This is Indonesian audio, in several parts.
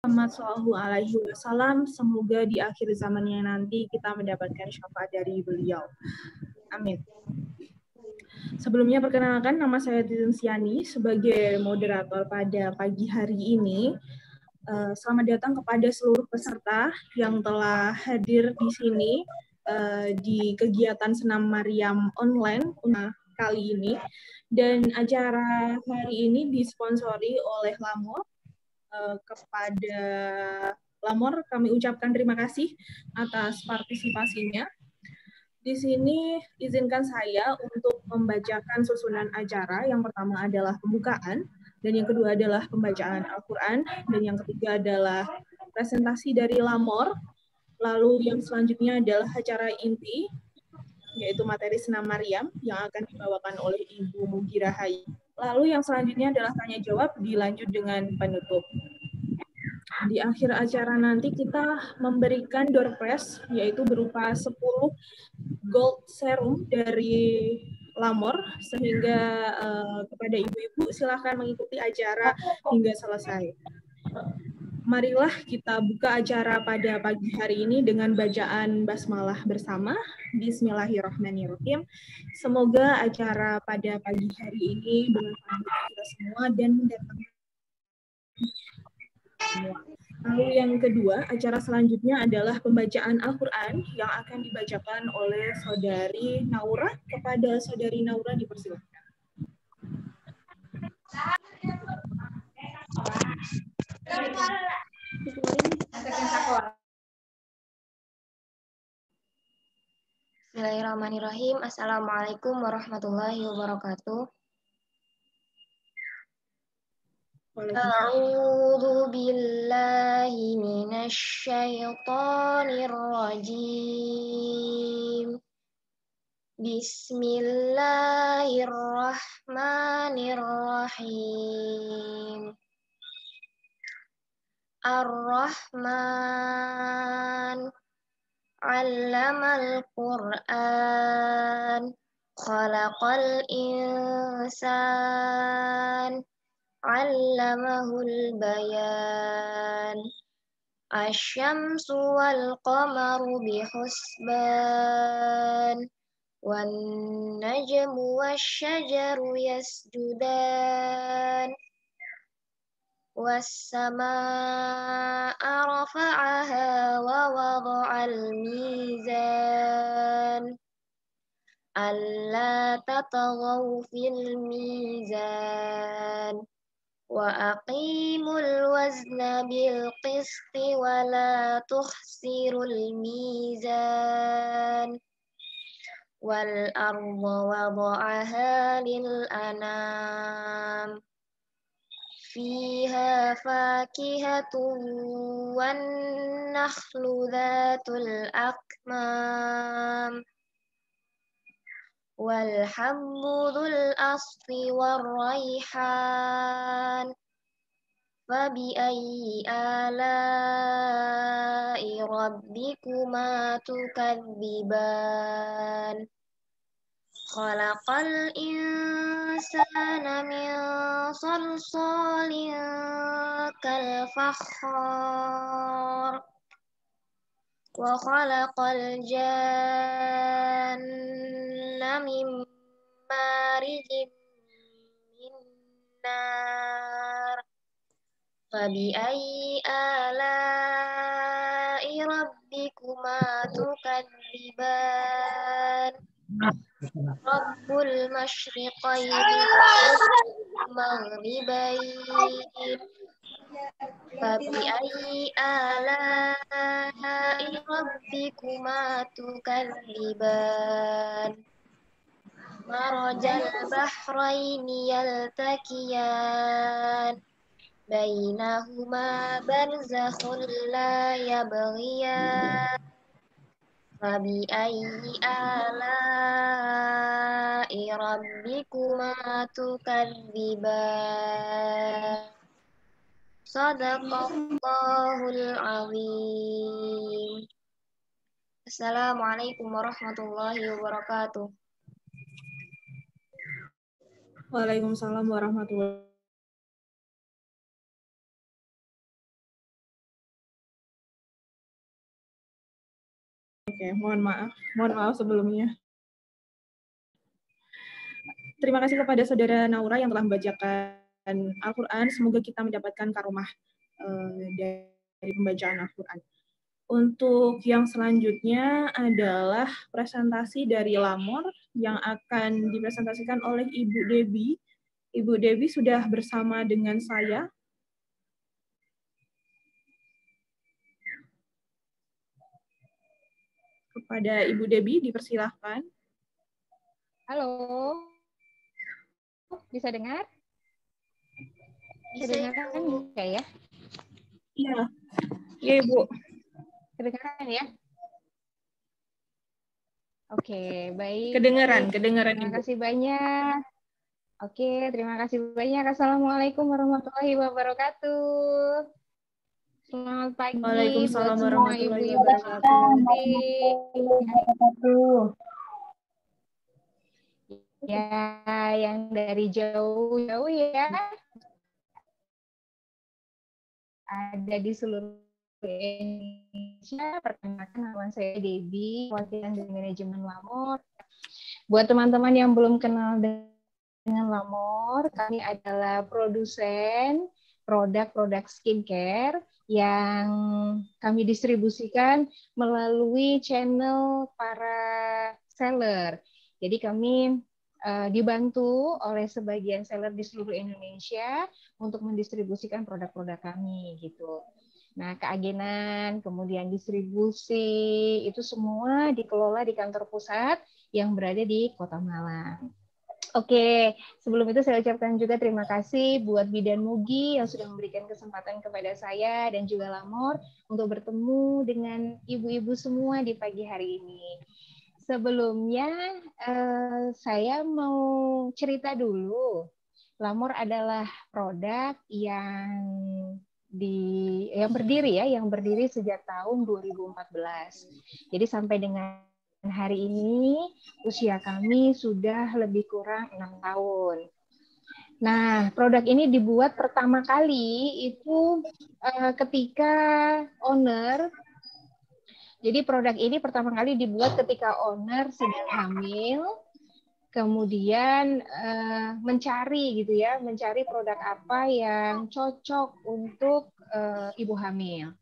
Muhammad Shallallahu Alaihi Wasallam, semoga di akhir zamannya nanti kita mendapatkan syafaat dari beliau. Amin. Sebelumnya perkenalkan, nama saya Titin Siani sebagai moderator pada pagi hari ini. Selamat datang kepada seluruh peserta yang telah hadir di sini di kegiatan Senam Maryam online kali ini. Dan acara hari ini disponsori oleh Lamor. Kepada Lamor kami ucapkan terima kasih atas partisipasinya. Di sini izinkan saya untuk membacakan susunan acara. Yang pertama adalah pembukaan, dan yang kedua adalah pembacaan Al-Quran, dan yang ketiga adalah presentasi dari Lamor. Lalu yang selanjutnya adalah acara inti, yaitu materi Senam Maryam yang akan dibawakan oleh Ibu Mugira Hai. Lalu yang selanjutnya adalah tanya jawab dilanjut dengan penutup. Di akhir acara nanti kita memberikan door prize, yaitu berupa 10 gold serum dari Lamor, sehingga kepada ibu-ibu silahkan mengikuti acara hingga selesai. Marilah kita buka acara pada pagi hari ini dengan bacaan basmalah bersama. Bismillahirrahmanirrahim. Semoga acara pada pagi hari ini bermanfaat kita semua dan mendatangkan semua. Lalu yang kedua, acara selanjutnya adalah pembacaan Al-Quran yang akan dibacakan oleh Saudari Naura. Kepada Saudari Naura dipersilakan. Bismillahirrahmanirrahim. Assalamualaikum warahmatullahi wabarakatuh. A'udzu billahi minasy syaithanir rajim. Bismillahirrahmanirrahim. Ar-Rahman 'allamal Qur'an, khalaqal insan, 'allamahul bayan. Asy-syamsu wal qamaru bihusban, wan najmu wasy-syajaru yasjudan. Was-samaa'a rafa'aha wa wada'al mizan. Alla tatghaw fil mizan. Wa aqimul wazna bil qisti wa la tukhsirul mizan. Wal arda wada'aha lil anam. Fiha fakihatun wan nakhlu dhatul akmam. Wal habbu dhul asfi war rayhan. Fabi ayyi ala'i rabbikuma tukadziban. Khalaqal insana min salsalin kal fakhar. Wa khalaqal janna min marijin min nar. Fabi ayyi ala'i rabbikuma tukadziban. Rabbul masyriqaini wal maghribain. Fabi ayyi ala'i rabbikuma tukadziban. Marajal bahraini yaltaqiyan. Bainahuma barzakhun la yabghiyan. Fabi ayyi ala'i rabbikuma tukadziban. Shadaqallahul azim. Assalamualaikum warahmatullahi wabarakatuh. Waalaikumsalam warahmatullahi Oke, mohon maaf sebelumnya. Terima kasih kepada Saudara Naura yang telah membacakan Al-Quran. Semoga kita mendapatkan karomah dari pembacaan Al-Quran. Untuk yang selanjutnya adalah presentasi dari Lamor yang akan dipresentasikan oleh Ibu Debbie. Ibu Debbie sudah bersama dengan saya. Kepada Ibu Debbie dipersilahkan. Halo, bisa dengar? Bisa, Kedengaran Ibu. nggak ya? Iya, iya Ibu. Kedengaran ya? Oke, baik. Kedengaran Terima Ibu. kasih banyak. Oke, terima kasih banyak. Assalamualaikum warahmatullahi wabarakatuh. Selamat pagi buat Waalaikumsalam semua warahmatullahi ibu-ibu wabarakatuh. ya, yang dari jauh-jauh ya, ada di seluruh Indonesia. Perkenalkan, nama saya Debbie, wakilan dari manajemen Lamor. Buat teman-teman yang belum kenal dengan Lamor, kami adalah produsen produk-produk skincare yang kami distribusikan melalui channel para seller. Jadi kami dibantu oleh sebagian seller di seluruh Indonesia untuk mendistribusikan produk-produk kami gitu. Nah, keagenan, kemudian distribusi, itu semua dikelola di kantor pusat yang berada di Kota Malang. Oke, sebelum itu saya ucapkan juga terima kasih buat Bidan Mugi yang sudah memberikan kesempatan kepada saya dan juga Lamor untuk bertemu dengan ibu-ibu semua di pagi hari ini. Sebelumnya, saya mau cerita dulu. Lamor adalah produk yang berdiri sejak tahun 2014. Jadi sampai dengan hari ini usia kami sudah lebih kurang 6 tahun. Nah, produk ini dibuat pertama kali itu ketika owner. Jadi produk ini pertama kali dibuat ketika owner sedang hamil, kemudian mencari produk apa yang cocok untuk ibu hamil.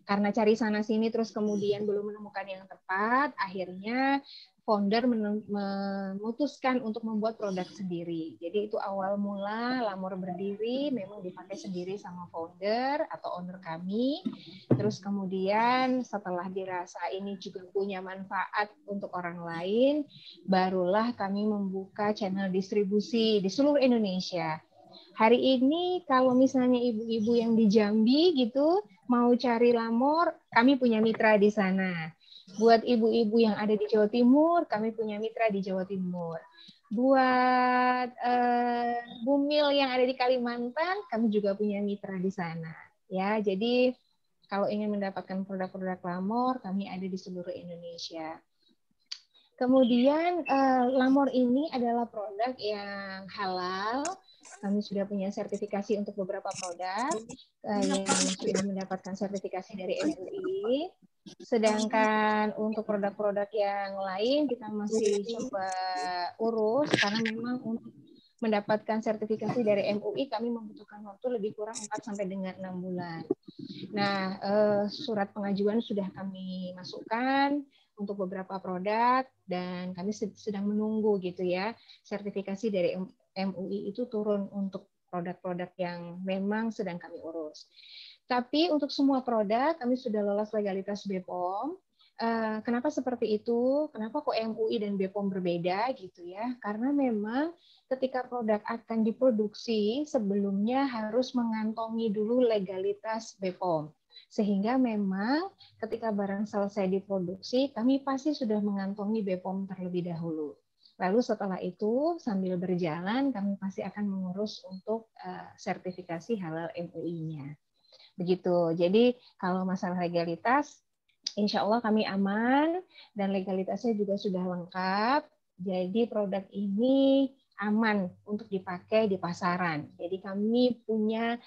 Karena cari sana sini terus kemudian belum menemukan yang tepat, akhirnya founder memutuskan untuk membuat produk sendiri. Jadi itu awal mula Lamor berdiri, memang dipakai sendiri sama founder atau owner kami. Terus kemudian setelah dirasa ini juga punya manfaat untuk orang lain, barulah kami membuka channel distribusi di seluruh Indonesia. Hari ini kalau misalnya ibu-ibu yang di Jambi gitu mau cari Lamor, kami punya mitra di sana. Buat ibu-ibu yang ada di Jawa Timur, kami punya mitra di Jawa Timur. Buat bumil yang ada di Kalimantan, kami juga punya mitra di sana. Ya, jadi kalau ingin mendapatkan produk-produk Lamor, kami ada di seluruh Indonesia. Kemudian Lamor ini adalah produk yang halal. Kami sudah punya sertifikasi untuk beberapa produk yang sudah mendapatkan sertifikasi dari MUI. Sedangkan untuk produk-produk yang lain kita masih coba urus karena memang untuk mendapatkan sertifikasi dari MUI kami membutuhkan waktu lebih kurang 4 sampai dengan 6 bulan. Nah, surat pengajuan sudah kami masukkan untuk beberapa produk dan kami sedang menunggu gitu ya sertifikasi dari MUI itu turun untuk produk-produk yang memang sedang kami urus. Tapi untuk semua produk kami sudah lolos legalitas BPOM. Kenapa seperti itu? Kenapa kok MUI dan BPOM berbeda gitu ya? Karena memang ketika produk akan diproduksi sebelumnya harus mengantongi dulu legalitas BPOM. Sehingga memang ketika barang selesai diproduksi, kami pasti sudah mengantongi BPOM terlebih dahulu. Lalu setelah itu sambil berjalan kami pasti akan mengurus untuk sertifikasi halal MUI-nya. Begitu. Jadi kalau masalah legalitas, insya Allah kami aman dan legalitasnya juga sudah lengkap. Jadi produk ini aman untuk dipakai di pasaran. Jadi kami punya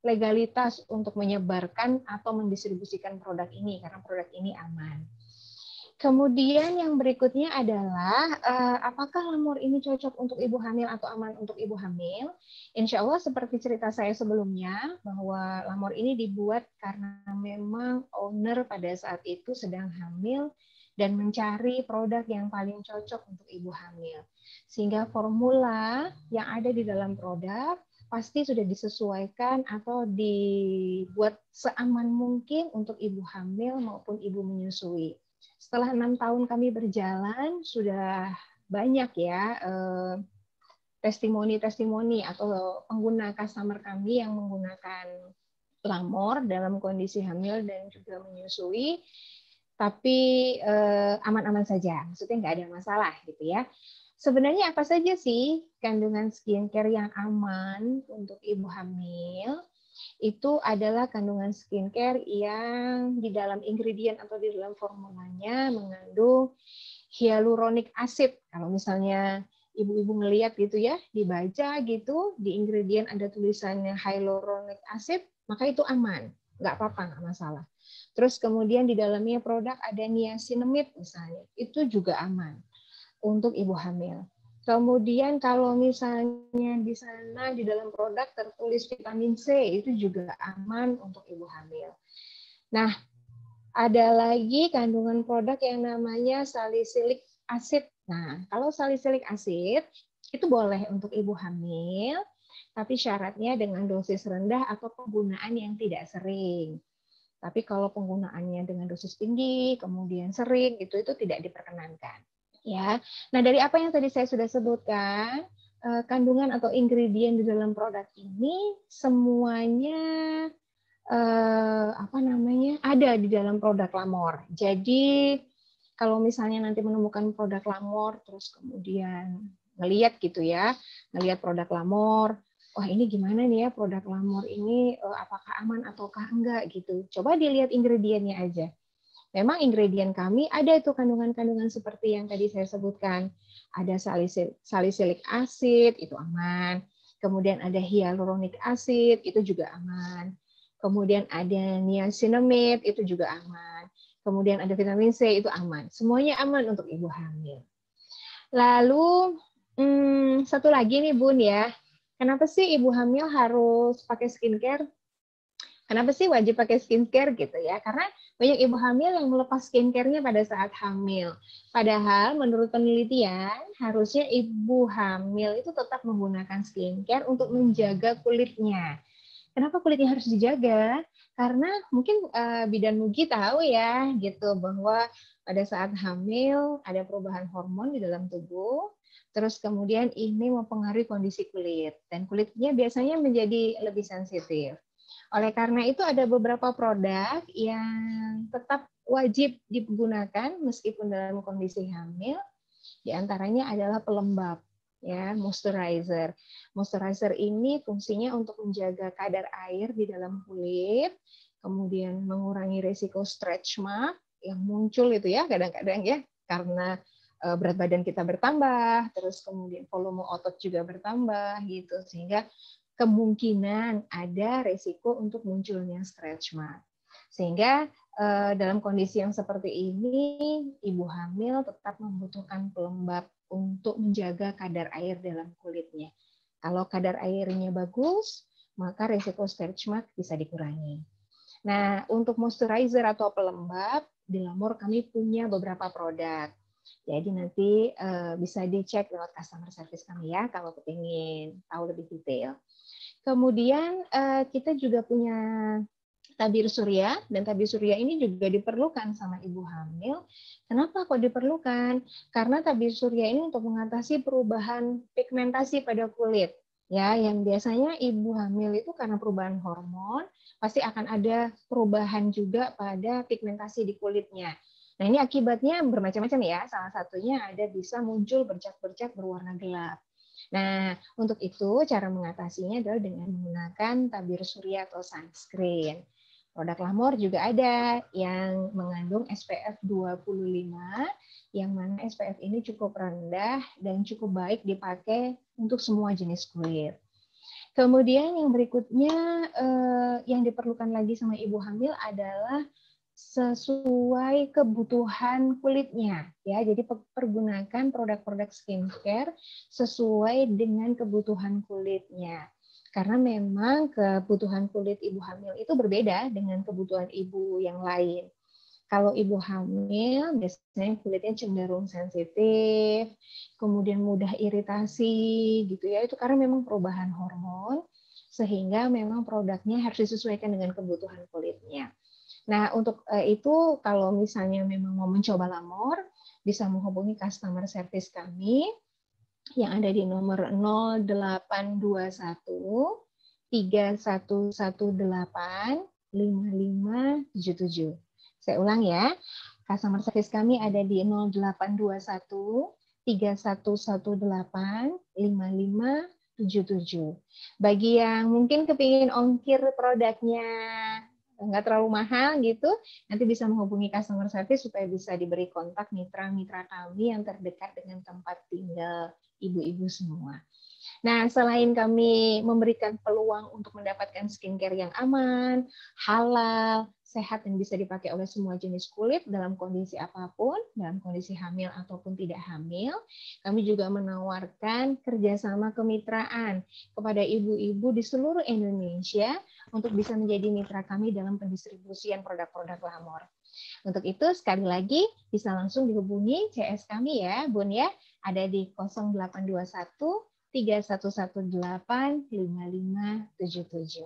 legalitas untuk menyebarkan atau mendistribusikan produk ini karena produk ini aman. Kemudian yang berikutnya adalah apakah lamur ini cocok untuk ibu hamil atau aman untuk ibu hamil? Insya Allah seperti cerita saya sebelumnya bahwa lamur ini dibuat karena memang owner pada saat itu sedang hamil dan mencari produk yang paling cocok untuk ibu hamil. Sehingga formula yang ada di dalam produk pasti sudah disesuaikan atau dibuat seaman mungkin untuk ibu hamil maupun ibu menyusui. Setelah 6 tahun kami berjalan, sudah banyak ya testimoni-testimoni atau pengguna customer kami yang menggunakan lamor dalam kondisi hamil dan juga menyusui, tapi aman-aman saja, maksudnya nggak ada masalah gitu ya. Sebenarnya apa saja sih kandungan skincare yang aman untuk ibu hamil? Itu adalah kandungan skincare yang di dalam ingredient atau di dalam formulanya mengandung hyaluronic acid. Kalau misalnya ibu-ibu ngelihat gitu ya, dibaca gitu, di ingredient ada tulisannya hyaluronic acid, maka itu aman. Nggak apa-apa, nggak masalah. Terus kemudian di dalamnya produk ada niacinamide misalnya, itu juga aman untuk ibu hamil. Kemudian kalau misalnya di sana di dalam produk tertulis vitamin C, itu juga aman untuk ibu hamil. Nah, ada lagi kandungan produk yang namanya salicylic acid. Nah, kalau salicylic acid itu boleh untuk ibu hamil, tapi syaratnya dengan dosis rendah atau penggunaan yang tidak sering. Tapi kalau penggunaannya dengan dosis tinggi, kemudian sering, itu tidak diperkenankan. Ya, nah dari apa yang tadi saya sudah sebutkan, kandungan atau ingredient di dalam produk ini semuanya ada di dalam produk Lamor. Jadi kalau misalnya nanti menemukan produk Lamor, terus kemudian ngelihat gitu ya, ngelihat produk Lamor, wah ini gimana nih ya produk Lamor ini, apakah aman ataukah enggak gitu. Coba dilihat ingredientnya aja. Memang ingredient kami ada itu kandungan-kandungan seperti yang tadi saya sebutkan. Ada salicylic acid, itu aman. Kemudian ada hyaluronic acid, itu juga aman. Kemudian ada niacinamide, itu juga aman. Kemudian ada vitamin C, itu aman. Semuanya aman untuk ibu hamil. Lalu, satu lagi nih Bun ya. Kenapa sih ibu hamil harus pakai skincare? Kenapa sih wajib pakai skincare gitu ya? Karena banyak ibu hamil yang melepas skincare-nya pada saat hamil. Padahal menurut penelitian, harusnya ibu hamil itu tetap menggunakan skincare untuk menjaga kulitnya. Kenapa kulitnya harus dijaga? Karena mungkin bidan Mugi tahu ya gitu bahwa pada saat hamil ada perubahan hormon di dalam tubuh, terus kemudian ini mempengaruhi kondisi kulit dan kulitnya biasanya menjadi lebih sensitif. Oleh karena itu ada beberapa produk yang tetap wajib digunakan meskipun dalam kondisi hamil. Di antaranya adalah pelembab, ya, moisturizer. Moisturizer ini fungsinya untuk menjaga kadar air di dalam kulit, kemudian mengurangi risiko stretch mark yang muncul itu ya kadang-kadang ya karena berat badan kita bertambah, terus kemudian volume otot juga bertambah gitu sehingga kemungkinan ada resiko untuk munculnya stretch mark. Sehingga dalam kondisi yang seperti ini, ibu hamil tetap membutuhkan pelembab untuk menjaga kadar air dalam kulitnya. Kalau kadar airnya bagus, maka resiko stretch mark bisa dikurangi. Nah, untuk moisturizer atau pelembab, di Lamor kami punya beberapa produk. Jadi nanti bisa dicek lewat customer service kami ya, kalau ingin tahu lebih detail. Kemudian kita juga punya tabir surya, dan tabir surya ini juga diperlukan sama ibu hamil. Kenapa kok diperlukan? Karena tabir surya ini untuk mengatasi perubahan pigmentasi pada kulit. Ya, yang biasanya ibu hamil itu karena perubahan hormon, pasti akan ada perubahan juga pada pigmentasi di kulitnya. Nah, ini akibatnya bermacam-macam ya. Salah satunya ada bisa muncul bercak-bercak berwarna gelap. Nah, untuk itu cara mengatasinya adalah dengan menggunakan tabir surya atau sunscreen. Produk Lamor juga ada yang mengandung SPF 25, yang mana SPF ini cukup rendah dan cukup baik dipakai untuk semua jenis kulit. Kemudian yang berikutnya yang diperlukan lagi sama ibu hamil adalah sesuai kebutuhan kulitnya ya. Jadi pergunakan produk-produk skincare sesuai dengan kebutuhan kulitnya. Karena memang kebutuhan kulit ibu hamil itu berbeda dengan kebutuhan ibu yang lain. Kalau ibu hamil biasanya kulitnya cenderung sensitif, kemudian mudah iritasi gitu ya. Itu karena memang perubahan hormon sehingga memang produknya harus disesuaikan dengan kebutuhan kulitnya. Nah, untuk itu kalau misalnya memang mau mencoba lamor, bisa menghubungi customer service kami yang ada di nomor 0821 3118 5577. Saya ulang ya, customer service kami ada di 0821 3118 5577. Bagi yang mungkin kepingin ongkir produknya nggak terlalu mahal gitu, nanti bisa menghubungi customer service supaya bisa diberi kontak mitra-mitra kami yang terdekat dengan tempat tinggal ibu-ibu semua. Nah, selain kami memberikan peluang untuk mendapatkan skincare yang aman, halal, sehat, dan bisa dipakai oleh semua jenis kulit dalam kondisi apapun, dalam kondisi hamil ataupun tidak hamil, kami juga menawarkan kerjasama kemitraan kepada ibu-ibu di seluruh Indonesia untuk bisa menjadi mitra kami dalam pendistribusian produk-produk lamor. Untuk itu, sekali lagi, bisa langsung dihubungi CS kami ya, Bun ya, ada di 0821 3118 5577.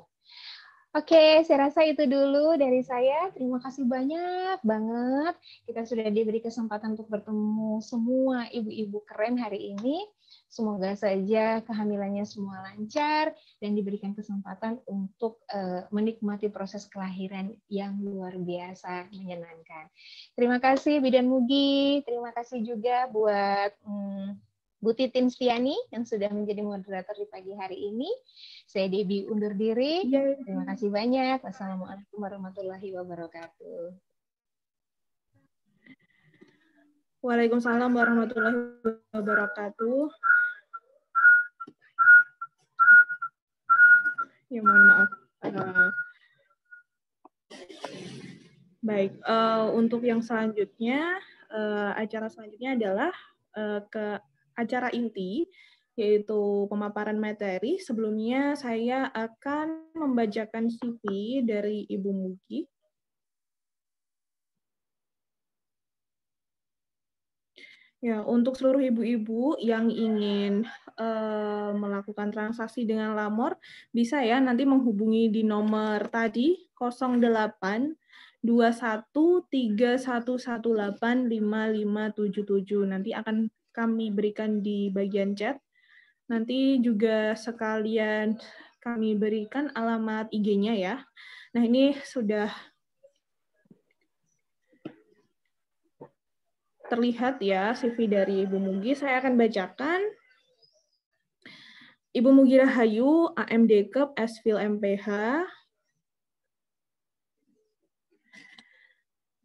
Oke, saya rasa itu dulu dari saya. Terima kasih banyak banget. Kita sudah diberi kesempatan untuk bertemu semua ibu-ibu keren hari ini. Semoga saja kehamilannya semua lancar dan diberikan kesempatan untuk menikmati proses kelahiran yang luar biasa menyenangkan. Terima kasih Bidan Mugi. Terima kasih juga buat Bu Titin Stiani yang sudah menjadi moderator di pagi hari ini. Saya Debbie undur diri. Terima kasih banyak. Wassalamualaikum warahmatullahi wabarakatuh. Waalaikumsalam warahmatullahi wabarakatuh. Ya, mohon maaf. Baik, untuk yang selanjutnya, acara selanjutnya adalah ke acara inti, yaitu pemaparan materi. Sebelumnya saya akan membacakan CV dari Ibu Mugi. Ya, untuk seluruh ibu-ibu yang ingin melakukan transaksi dengan lamor, bisa ya nanti menghubungi di nomor tadi 08 21 3118 5577. Nanti akan kami berikan di bagian chat. Nanti juga sekalian kami berikan alamat IG-nya ya. Nah, ini sudah terlihat ya CV dari Ibu Mugi. Saya akan bacakan. Ibu Mugi Rahayu, AMD Kep, Esfil MPH.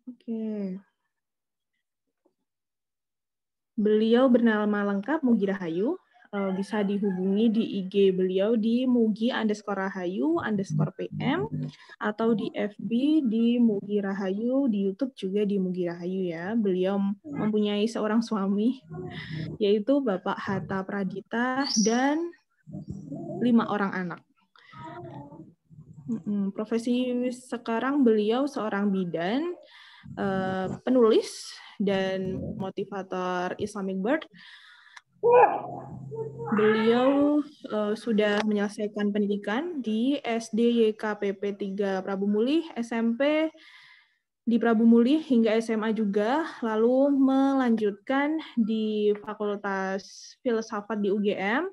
Oke. Beliau bernama lengkap Mugi Rahayu. Bisa dihubungi di IG beliau di Mugi_Rahayu_PM atau di FB di Mugi Rahayu, di YouTube juga di Mugi Rahayu ya. Beliau mempunyai seorang suami, yaitu Bapak Hatta Pradita dan 5 orang anak. Profesi sekarang beliau seorang bidan, penulis, dan motivator Islamic Birth. Beliau sudah menyelesaikan pendidikan di SD YKPP 3 Prabu Mulih, SMP di Prabu Mulih hingga SMA juga, lalu melanjutkan di Fakultas Filsafat di UGM,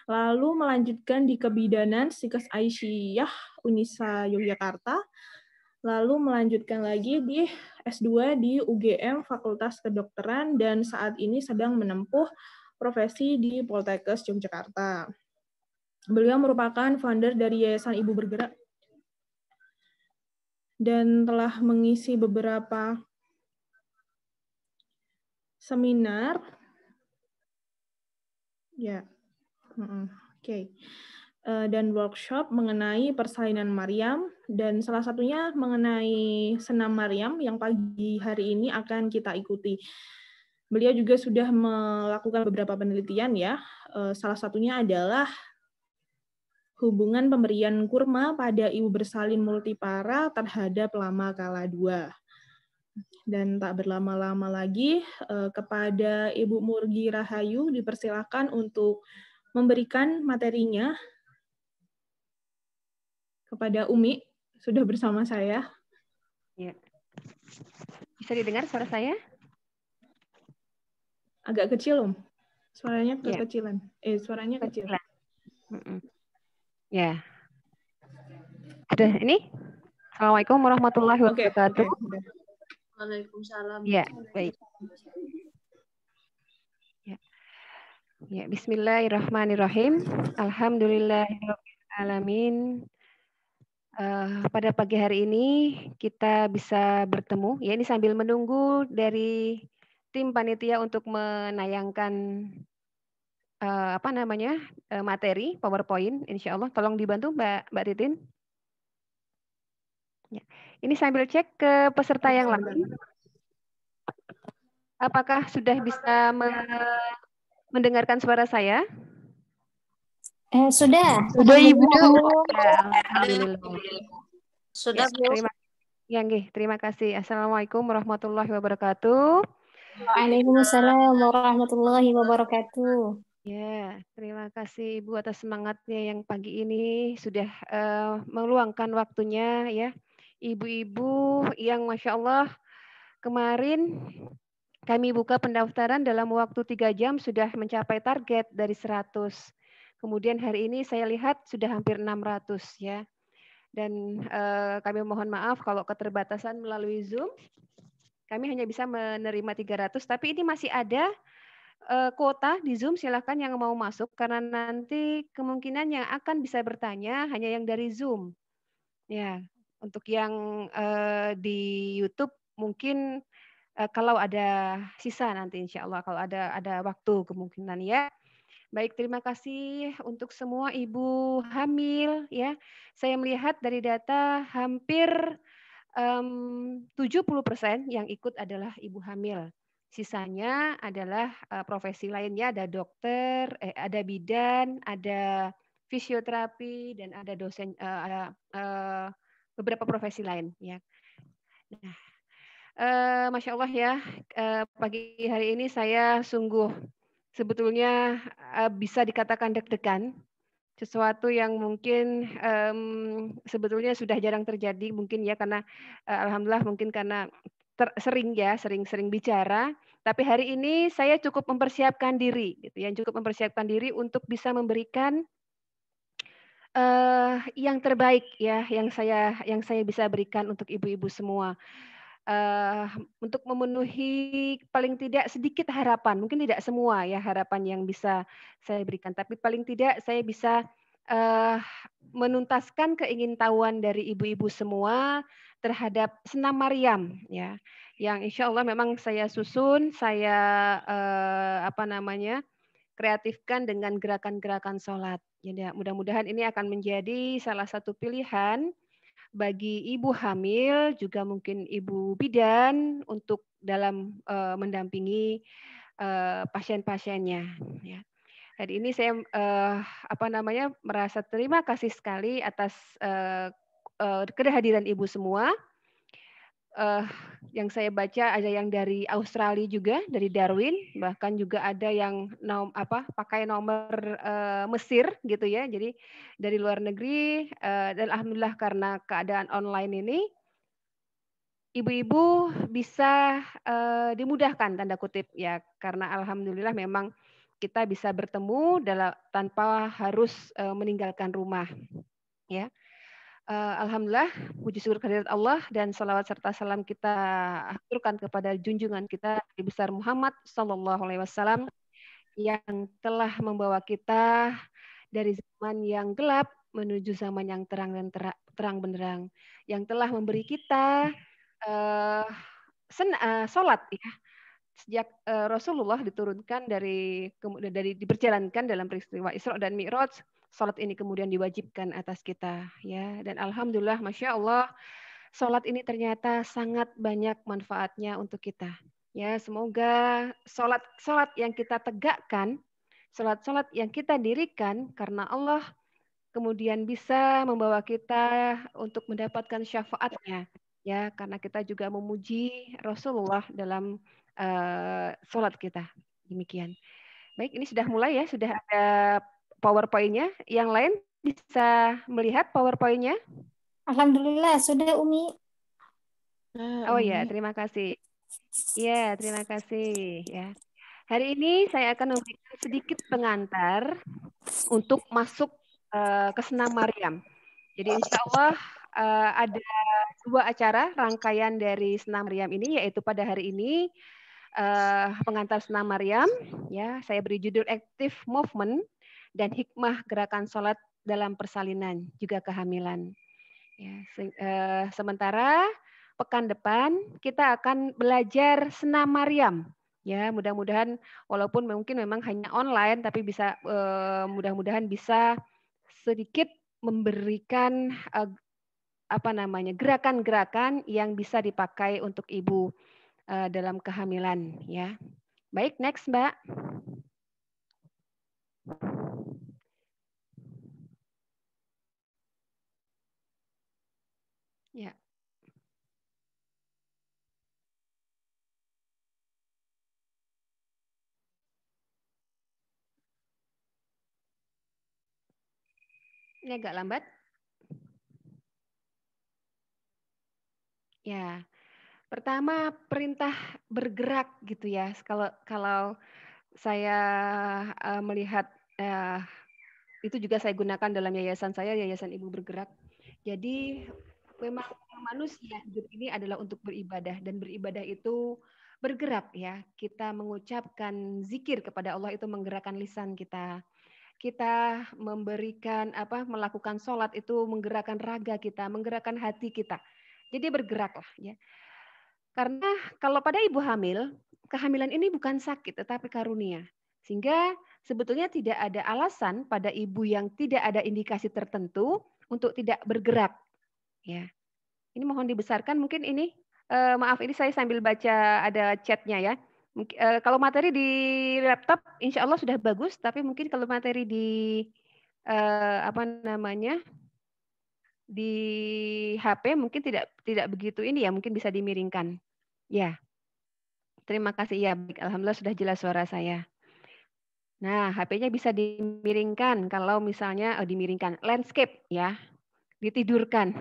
lalu melanjutkan di Kebidanan Sikas Aisyah Unisa Yogyakarta, lalu melanjutkan lagi di S2 di UGM Fakultas Kedokteran, dan saat ini sedang menempuh profesi di Poltekkes Yogyakarta. Beliau merupakan founder dari Yayasan Ibu Bergerak dan telah mengisi beberapa seminar. Ya, oke. dan workshop mengenai persalinan Maryam, dan salah satunya mengenai senam Maryam yang pagi hari ini akan kita ikuti. Beliau juga sudah melakukan beberapa penelitian ya, salah satunya adalah hubungan pemberian kurma pada ibu bersalin multipara terhadap lama kala 2. Dan tak berlama-lama lagi, kepada Ibu Murgi Rahayu dipersilakan untuk memberikan materinya kepada Umi, sudah bersama saya. Ya. Bisa didengar suara saya? Agak kecil, Om. Suaranya Ya. kekecilan. Suaranya kecil. Ya. Sudah ini? Assalamualaikum warahmatullahi wabarakatuh. Waalaikumsalam. Ya, baik. Ya. Ya, bismillahirrahmanirrahim. Alhamdulillahirrahmanirrahim. Pada pagi hari ini kita bisa bertemu. Ya, ini sambil menunggu dari tim panitia untuk menayangkan materi PowerPoint. Insya Allah, tolong dibantu Mbak Titin. Ya. Ini sambil cek ke peserta yang lain. Apakah sudah bisa mendengarkan suara saya? Sudah. Sudah, Ibu. Ya, Alhamdulillah. Sudah, Bu. Terima kasih. Assalamualaikum warahmatullahi wabarakatuh. Waalaikumsalam warahmatullahi wabarakatuh. Ya, terima kasih Ibu atas semangatnya yang pagi ini sudah meluangkan waktunya ya. Ibu-ibu yang Masya Allah kemarin kami buka pendaftaran dalam waktu 3 jam sudah mencapai target dari 100. Kemudian hari ini saya lihat sudah hampir 600 ya. Dan kami mohon maaf kalau keterbatasan melalui Zoom. Kami hanya bisa menerima 300, tapi ini masih ada kuota di Zoom, silakan yang mau masuk karena nanti kemungkinan yang akan bisa bertanya hanya yang dari Zoom. Ya, untuk yang di YouTube mungkin kalau ada sisa nanti insya Allah kalau ada waktu kemungkinan ya. Baik, terima kasih untuk semua ibu hamil ya. Saya melihat dari data hampir 70% yang ikut adalah ibu hamil. Sisanya adalah profesi lainnya, ada dokter, ada bidan, ada fisioterapi dan ada dosen, ada beberapa profesi lain ya. Nah, Masya Allah ya, pagi hari ini saya sungguh sebetulnya bisa dikatakan deg-degan, sesuatu yang mungkin sebetulnya sudah jarang terjadi mungkin ya karena alhamdulillah mungkin karena sering bicara, tapi hari ini saya cukup mempersiapkan diri gitu ya, cukup mempersiapkan diri untuk bisa memberikan yang terbaik ya yang saya bisa berikan untuk ibu-ibu semua. Untuk memenuhi paling tidak sedikit harapan, mungkin tidak semua ya harapan yang bisa saya berikan, tapi paling tidak saya bisa menuntaskan keingintahuan dari ibu-ibu semua terhadap senam Maryam ya, yang insya Allah memang saya susun, saya kreatifkan dengan gerakan-gerakan sholat. Jadi mudah-mudahan ini akan menjadi salah satu pilihan bagi ibu hamil, juga mungkin ibu bidan untuk dalam mendampingi pasien-pasiennya. Ya. Hari ini saya merasa terima kasih sekali atas kehadiran ibu semua. Yang saya baca ada yang dari Australia juga, dari Darwin, bahkan juga ada yang pakai nomor Mesir gitu ya. Jadi dari luar negeri dan alhamdulillah karena keadaan online ini ibu-ibu bisa dimudahkan tanda kutip ya, karena alhamdulillah memang kita bisa bertemu tanpa harus meninggalkan rumah ya. Alhamdulillah, puji syukur kehadirat Allah dan salawat serta salam kita aturkan kepada junjungan kita Nabi besar Muhammad Sallallahu Alaihi Wasallam yang telah membawa kita dari zaman yang gelap menuju zaman yang terang dan terang benderang, yang telah memberi kita sholat ya. Sejak Rasulullah diturunkan diperjalankan dalam peristiwa Isra dan Mi'raj sholat ini kemudian diwajibkan atas kita, ya. Dan alhamdulillah, masya Allah, sholat ini ternyata sangat banyak manfaatnya untuk kita. Ya, semoga sholat yang kita tegakkan, sholat yang kita dirikan karena Allah, kemudian bisa membawa kita untuk mendapatkan syafaatnya, ya, karena kita juga memuji Rasulullah dalam sholat kita. Demikian. Baik, ini sudah mulai ya, sudah ada PowerPoint-nya. Yang lain bisa melihat PowerPoint-nya? Alhamdulillah, sudah Umi. Oh ya, terima kasih. Ya, terima kasih. Ya. Hari ini saya akan memberikan sedikit pengantar untuk masuk ke Senam Maryam. Jadi insya Allah ada 2 acara rangkaian dari Senam Maryam ini, yaitu pada hari ini pengantar Senam Maryam. Ya, saya beri judul Active Movement dan Hikmah Gerakan Sholat dalam Persalinan juga Kehamilan. Ya, sementara pekan depan kita akan belajar Senam Maryam. Ya, mudah-mudahan walaupun mungkin memang hanya online, tapi bisa mudah-mudahan bisa sedikit memberikan gerakan-gerakan yang bisa dipakai untuk ibu dalam kehamilan. Ya, baik, next Mbak. Ya. Ini agak lambat. Ya, pertama perintah bergerak gitu ya. Kalau saya melihat itu juga saya gunakan dalam yayasan saya, Yayasan Ibu Bergerak. Jadi memang manusia hidup ini adalah untuk beribadah, dan beribadah itu bergerak ya. Kita mengucapkan zikir kepada Allah itu menggerakkan lisan kita. Kita melakukan sholat itu menggerakkan raga kita, menggerakkan hati kita. Jadi bergeraklah ya. Karena kalau pada ibu hamil, kehamilan ini bukan sakit tetapi karunia. Sehingga sebetulnya tidak ada alasan pada ibu yang tidak ada indikasi tertentu untuk tidak bergerak. Ya. Ini mohon dibesarkan mungkin ini. Maaf, ini saya sambil baca ada chatnya ya. Kalau materi di laptop insya Allah sudah bagus, tapi mungkin kalau materi di di HP mungkin tidak begitu ini ya, mungkin bisa dimiringkan. Ya, terima kasih ya. Alhamdulillah sudah jelas suara saya. Nah, HP-nya bisa dimiringkan kalau misalnya dimiringkan landscape ya, ditidurkan.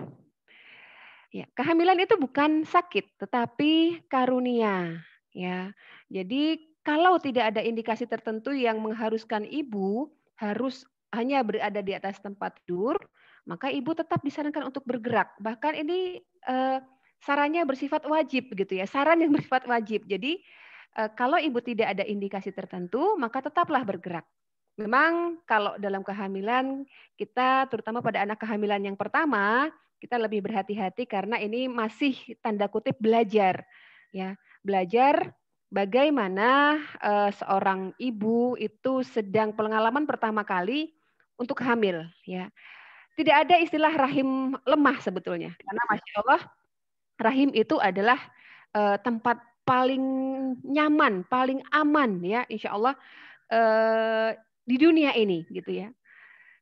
Ya, kehamilan itu bukan sakit, tetapi karunia. Ya, jadi kalau tidak ada indikasi tertentu yang mengharuskan ibu harus hanya berada di atas tempat tidur, maka ibu tetap disarankan untuk bergerak. Bahkan ini sarannya bersifat wajib begitu ya, saran yang bersifat wajib. Jadi kalau ibu tidak ada indikasi tertentu, maka tetaplah bergerak. Memang kalau dalam kehamilan kita, terutama pada anak kehamilan yang pertama, kita lebih berhati-hati karena ini masih tanda kutip belajar, ya, belajar bagaimana seorang ibu itu sedang pengalaman pertama kali untuk hamil, ya. Tidak ada istilah rahim lemah sebetulnya, karena masya Allah rahim itu adalah tempat paling nyaman, paling aman, ya, insya Allah di dunia ini, gitu ya.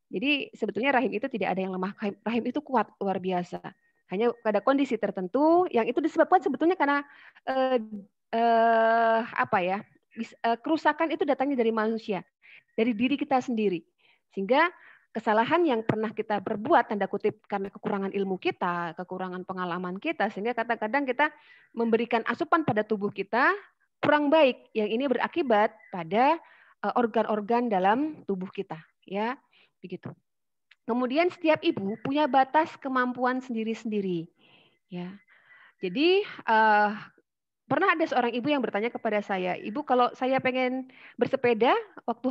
Jadi sebetulnya rahim itu tidak ada yang lemah, rahim itu kuat luar biasa. Hanya pada kondisi tertentu yang itu disebabkan sebetulnya karena kerusakan itu datangnya dari manusia, dari diri kita sendiri. Sehingga kesalahan yang pernah kita perbuat tanda kutip karena kekurangan ilmu kita, kekurangan pengalaman kita, sehingga kadang-kadang kita memberikan asupan pada tubuh kita kurang baik, yang ini berakibat pada organ-organ dalam tubuh kita, ya. Begitu. Kemudian setiap ibu punya batas kemampuan sendiri-sendiri. Ya. Jadi pernah ada seorang ibu yang bertanya kepada saya, Ibu kalau saya pengen bersepeda waktu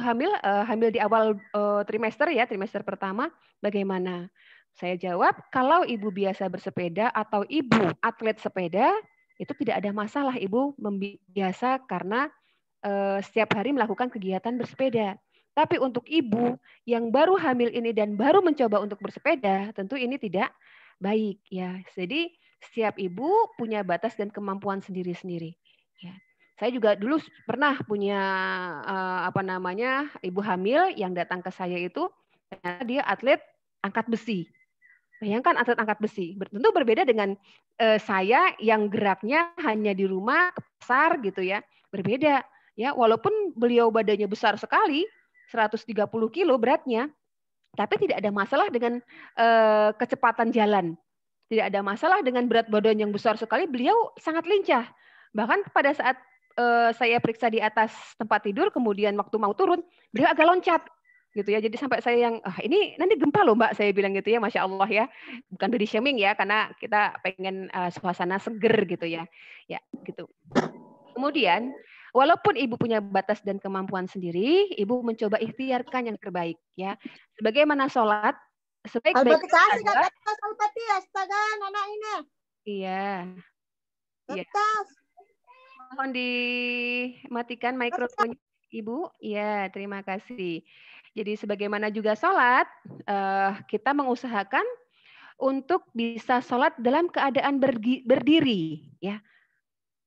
hamil di awal trimester ya, trimester pertama, bagaimana? Saya jawab, kalau ibu biasa bersepeda atau ibu atlet sepeda, itu tidak ada masalah ibu biasa karena setiap hari melakukan kegiatan bersepeda. Tapi untuk ibu yang baru hamil ini dan baru mencoba untuk bersepeda, tentu ini tidak baik ya. Jadi setiap ibu punya batas dan kemampuan sendiri-sendiri. Ya. Saya juga dulu pernah punya ibu hamil yang datang ke saya itu ternyata dia atlet angkat besi. Bayangkan atlet angkat besi, tentu berbeda dengan saya yang geraknya hanya di rumah, ke pasar gitu ya, berbeda ya. Walaupun beliau badannya besar sekali, 130 kilo beratnya, tapi tidak ada masalah dengan kecepatan jalan, tidak ada masalah dengan berat badan yang besar sekali. Beliau sangat lincah. Bahkan pada saat saya periksa di atas tempat tidur, kemudian waktu mau turun, beliau agak loncat. Gitu ya, jadi sampai saya yang ini nanti gempa loh Mbak, saya bilang gitu ya, Masya Allah ya, bukan body shaming ya, karena kita pengen suasana seger gitu ya, ya gitu. Kemudian walaupun ibu punya batas dan kemampuan sendiri, ibu mencoba ikhtiarkan yang terbaik ya, sebagaimana sholat sebaik-baik adalah, anak ini. Iya, iya. Mohon dimatikan mikrofon Ibu. Iya, terima kasih. Jadi sebagaimana juga sholat, kita mengusahakan untuk bisa sholat dalam keadaan berdiri, ya.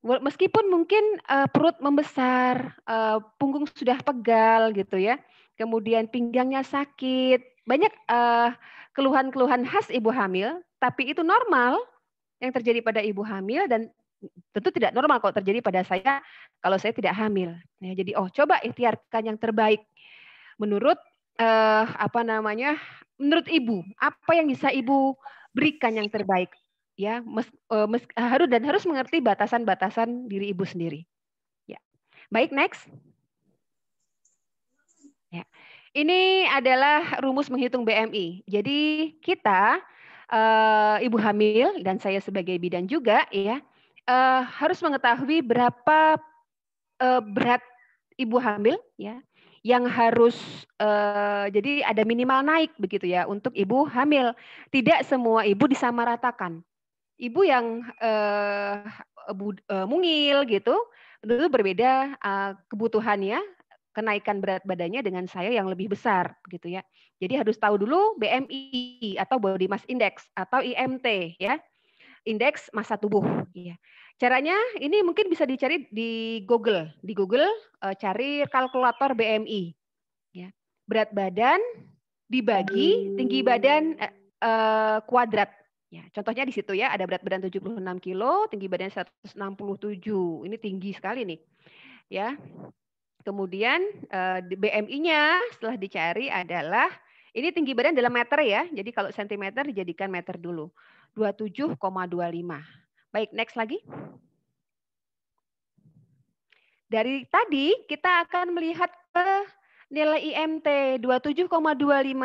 Meskipun mungkin perut membesar, punggung sudah pegal gitu ya, kemudian pinggangnya sakit, banyak keluhan-keluhan khas ibu hamil, tapi itu normal yang terjadi pada ibu hamil dan tentu tidak normal kalau terjadi pada saya kalau saya tidak hamil. Ya, jadi coba ikhtiarkan yang terbaik menurut menurut ibu, apa yang bisa ibu berikan yang terbaik ya, harus mengerti batasan-batasan diri ibu sendiri. Ya. Baik, next. Ya. Ini adalah rumus menghitung BMI. Jadi kita ibu hamil dan saya sebagai bidan juga ya harus mengetahui berapa berat ibu hamil ya, yang harus jadi ada minimal naik begitu ya untuk ibu hamil. Tidak semua ibu disamaratakan. Ibu yang mungil gitu, tentu berbeda kebutuhannya, kenaikan berat badannya dengan saya yang lebih besar begitu ya. Jadi harus tahu dulu BMI atau body mass index atau IMT ya. Indeks massa tubuh. Ya. Caranya ini mungkin bisa dicari di Google. Di Google cari kalkulator BMI. Ya. Berat badan dibagi tinggi badan kuadrat. Ya, contohnya di situ ya, ada berat badan 76 kilo, tinggi badan 167. Ini tinggi sekali nih. Ya. Kemudian BMI-nya setelah dicari adalah ini tinggi badan dalam meter ya. Jadi kalau sentimeter dijadikan meter dulu. 27,25. Baik, next lagi. Dari tadi kita akan melihat ke nilai IMT 27,25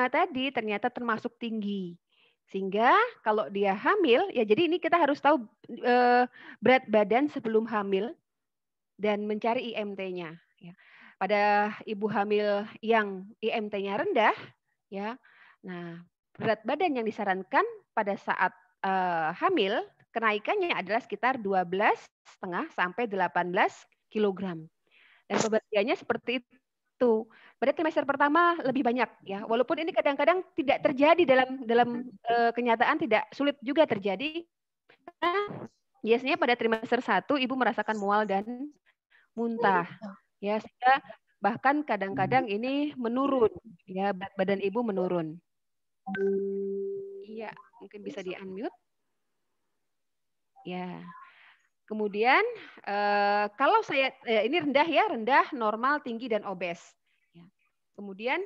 tadi ternyata termasuk tinggi. Sehingga kalau dia hamil, ya jadi ini kita harus tahu berat badan sebelum hamil dan mencari IMT-nya. Ya. Pada ibu hamil yang IMT-nya rendah, ya, nah berat badan yang disarankan pada saat hamil kenaikannya adalah sekitar 12,5 sampai 18 kilogram. Dan pembagiannya seperti itu. Pada trimester pertama lebih banyak ya. Walaupun ini kadang-kadang tidak terjadi dalam kenyataan, tidak sulit juga terjadi. Karena biasanya pada trimester 1 ibu merasakan mual dan muntah. Ya, sehingga bahkan kadang-kadang ini menurun ya, berat badan ibu menurun. Iya, mungkin bisa di-unmute. Ya. Kemudian kalau saya ini rendah ya, rendah, normal, tinggi dan obes. Ya. Kemudian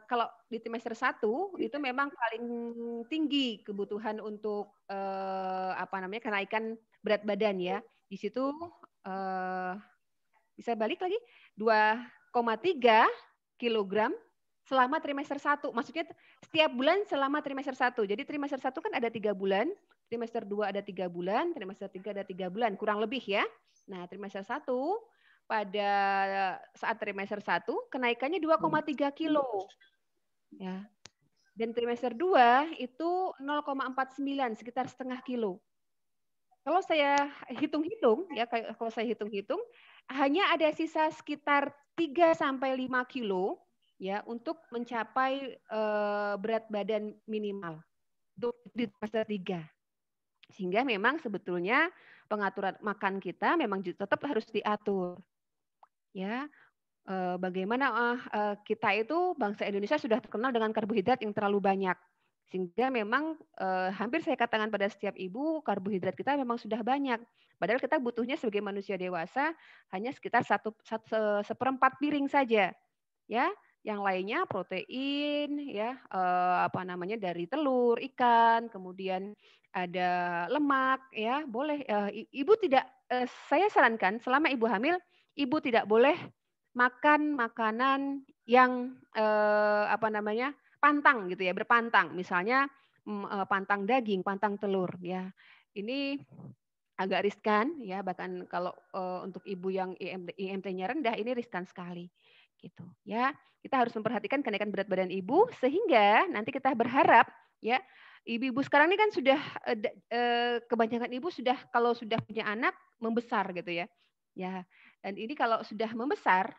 kalau di trimester 1 itu memang paling tinggi kebutuhan untuk kenaikan berat badan ya. Di situ bisa balik lagi 2,3 kilogram selama trimester 1. Maksudnya setiap bulan selama trimester 1. Jadi trimester 1 kan ada 3 bulan, trimester 2 ada 3 bulan, trimester 3 ada 3 bulan, kurang lebih ya. Nah, trimester 1 pada saat trimester 1 kenaikannya 2,3 kilo. Ya. Dan trimester 2 itu 0,49, sekitar setengah kilo. Kalau saya hitung-hitung ya, hanya ada sisa sekitar 3 sampai 5 kilo ya untuk mencapai berat badan minimal untuk di fase 3. Sehingga memang sebetulnya pengaturan makan kita memang tetap harus diatur. Ya, bagaimana kita itu bangsa Indonesia sudah terkenal dengan karbohidrat yang terlalu banyak. Sehingga memang hampir saya katakan pada setiap ibu karbohidrat kita memang sudah banyak. Padahal kita butuhnya sebagai manusia dewasa hanya sekitar 1/4 piring saja. Ya, yang lainnya protein, ya dari telur, ikan, kemudian ada lemak, ya boleh. Ibu tidak, saya sarankan selama ibu hamil, ibu tidak boleh makan makanan yang pantang gitu ya, berpantang. Misalnya pantang daging, pantang telur ya. Ini agak riskan ya, bahkan kalau untuk ibu yang IMT-nya rendah ini riskan sekali gitu ya. Kita harus memperhatikan kenaikan berat badan ibu sehingga nanti kita berharap ya, ibu-ibu sekarang ini kan sudah kebanyakan ibu sudah kalau sudah punya anak membesar gitu ya. Ya. Dan ini kalau sudah membesar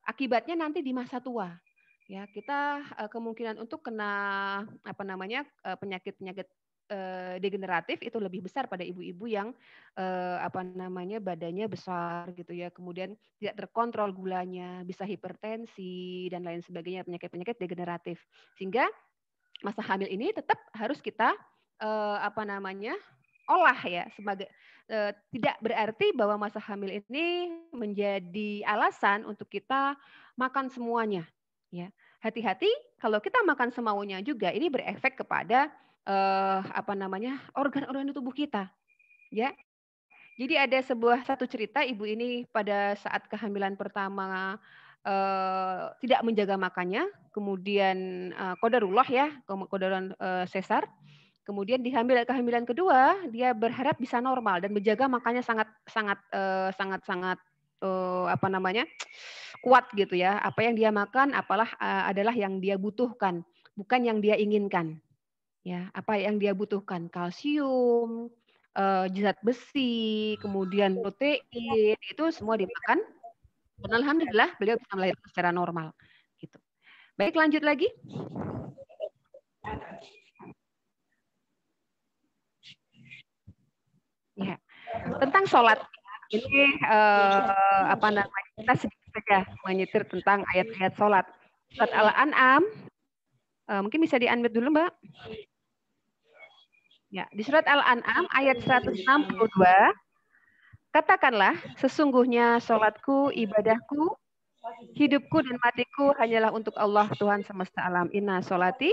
akibatnya nanti di masa tua. Ya, kita kemungkinan untuk kena penyakit-penyakit degeneratif itu lebih besar pada ibu-ibu yang badannya besar gitu ya, kemudian tidak terkontrol gulanya, bisa hipertensi dan lain sebagainya, penyakit-penyakit degeneratif. Sehingga masa hamil ini tetap harus kita olah ya, sebagai tidak berarti bahwa masa hamil ini menjadi alasan untuk kita makan semuanya ya. Hati-hati kalau kita makan semaunya juga ini berefek kepada organ-organ di tubuh kita ya. Jadi ada satu cerita ibu ini pada saat kehamilan pertama tidak menjaga makannya, kemudian qadarullah ya, qadaran sesar. Kemudian di kehamilan kedua dia berharap bisa normal dan menjaga makannya sangat kuat gitu ya. Apa yang dia makan adalah yang dia butuhkan, bukan yang dia inginkan. Ya, apa yang dia butuhkan, kalsium, zat besi, kemudian protein, itu semua dimakan. Dan alhamdulillah beliau bisa melahirkan secara normal gitu. Baik, lanjut lagi. Ya, tentang sholat ini kita sedikit saja menyitir tentang ayat-ayat sholat. Surat Al-An'am, mungkin bisa di-unmute dulu Mbak. Ya, di surat Al-An'am ayat 162, katakanlah sesungguhnya sholatku, ibadahku, hidupku dan matiku hanyalah untuk Allah Tuhan semesta alam. Inna sholati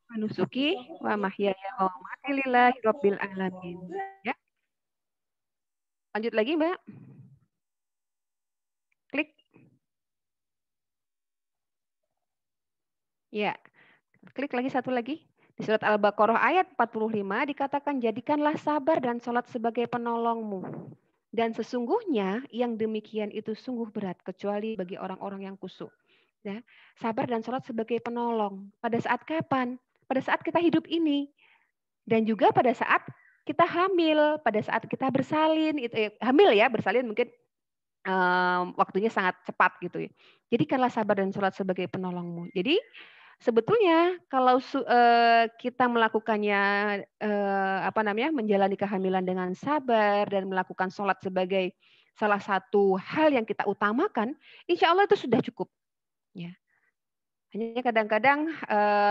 wa nusuki wa mahyaya wa mamati lillahi rabbil alamin. Ya. Lanjut lagi, Mbak. Klik. Ya. Klik lagi satu lagi. Di surat Al-Baqarah ayat 45 dikatakan jadikanlah sabar dan sholat sebagai penolongmu. Dan sesungguhnya yang demikian itu sungguh berat kecuali bagi orang-orang yang khusyuk. Ya. Sabar dan sholat sebagai penolong. Pada saat kapan? Pada saat kita hidup ini. Dan juga pada saat kita hamil, pada saat kita bersalin, hamil ya, bersalin mungkin waktunya sangat cepat gitu ya. Jadikanlah sabar dan sholat sebagai penolongmu. Jadi sebetulnya kalau kita melakukannya menjalani kehamilan dengan sabar dan melakukan sholat sebagai salah satu hal yang kita utamakan, insya Allah itu sudah cukup. Ya. Hanya kadang-kadang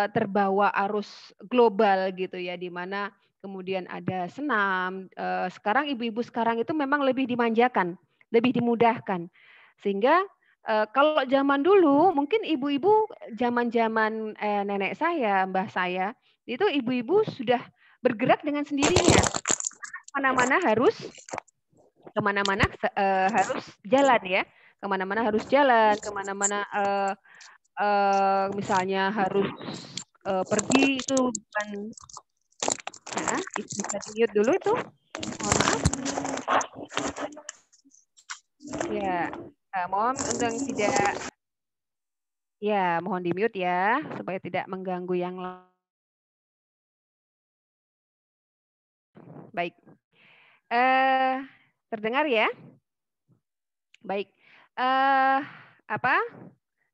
terbawa arus global gitu ya, di mana kemudian ada senam. Sekarang ibu-ibu sekarang itu memang lebih dimanjakan, lebih dimudahkan. Sehingga kalau zaman dulu, mungkin ibu-ibu zaman-zaman nenek saya, mbah saya, itu ibu-ibu sudah bergerak dengan sendirinya. Kemana-mana harus jalan ya, kemana-mana harus jalan, kemana-mana misalnya harus pergi itu bukan. Ya, bisa di-mute dulu itu. Mohon maaf. Ya, mohon untuk tidak. Ya, mohon di-mute ya supaya tidak mengganggu yang lain. Baik. Terdengar ya? Baik.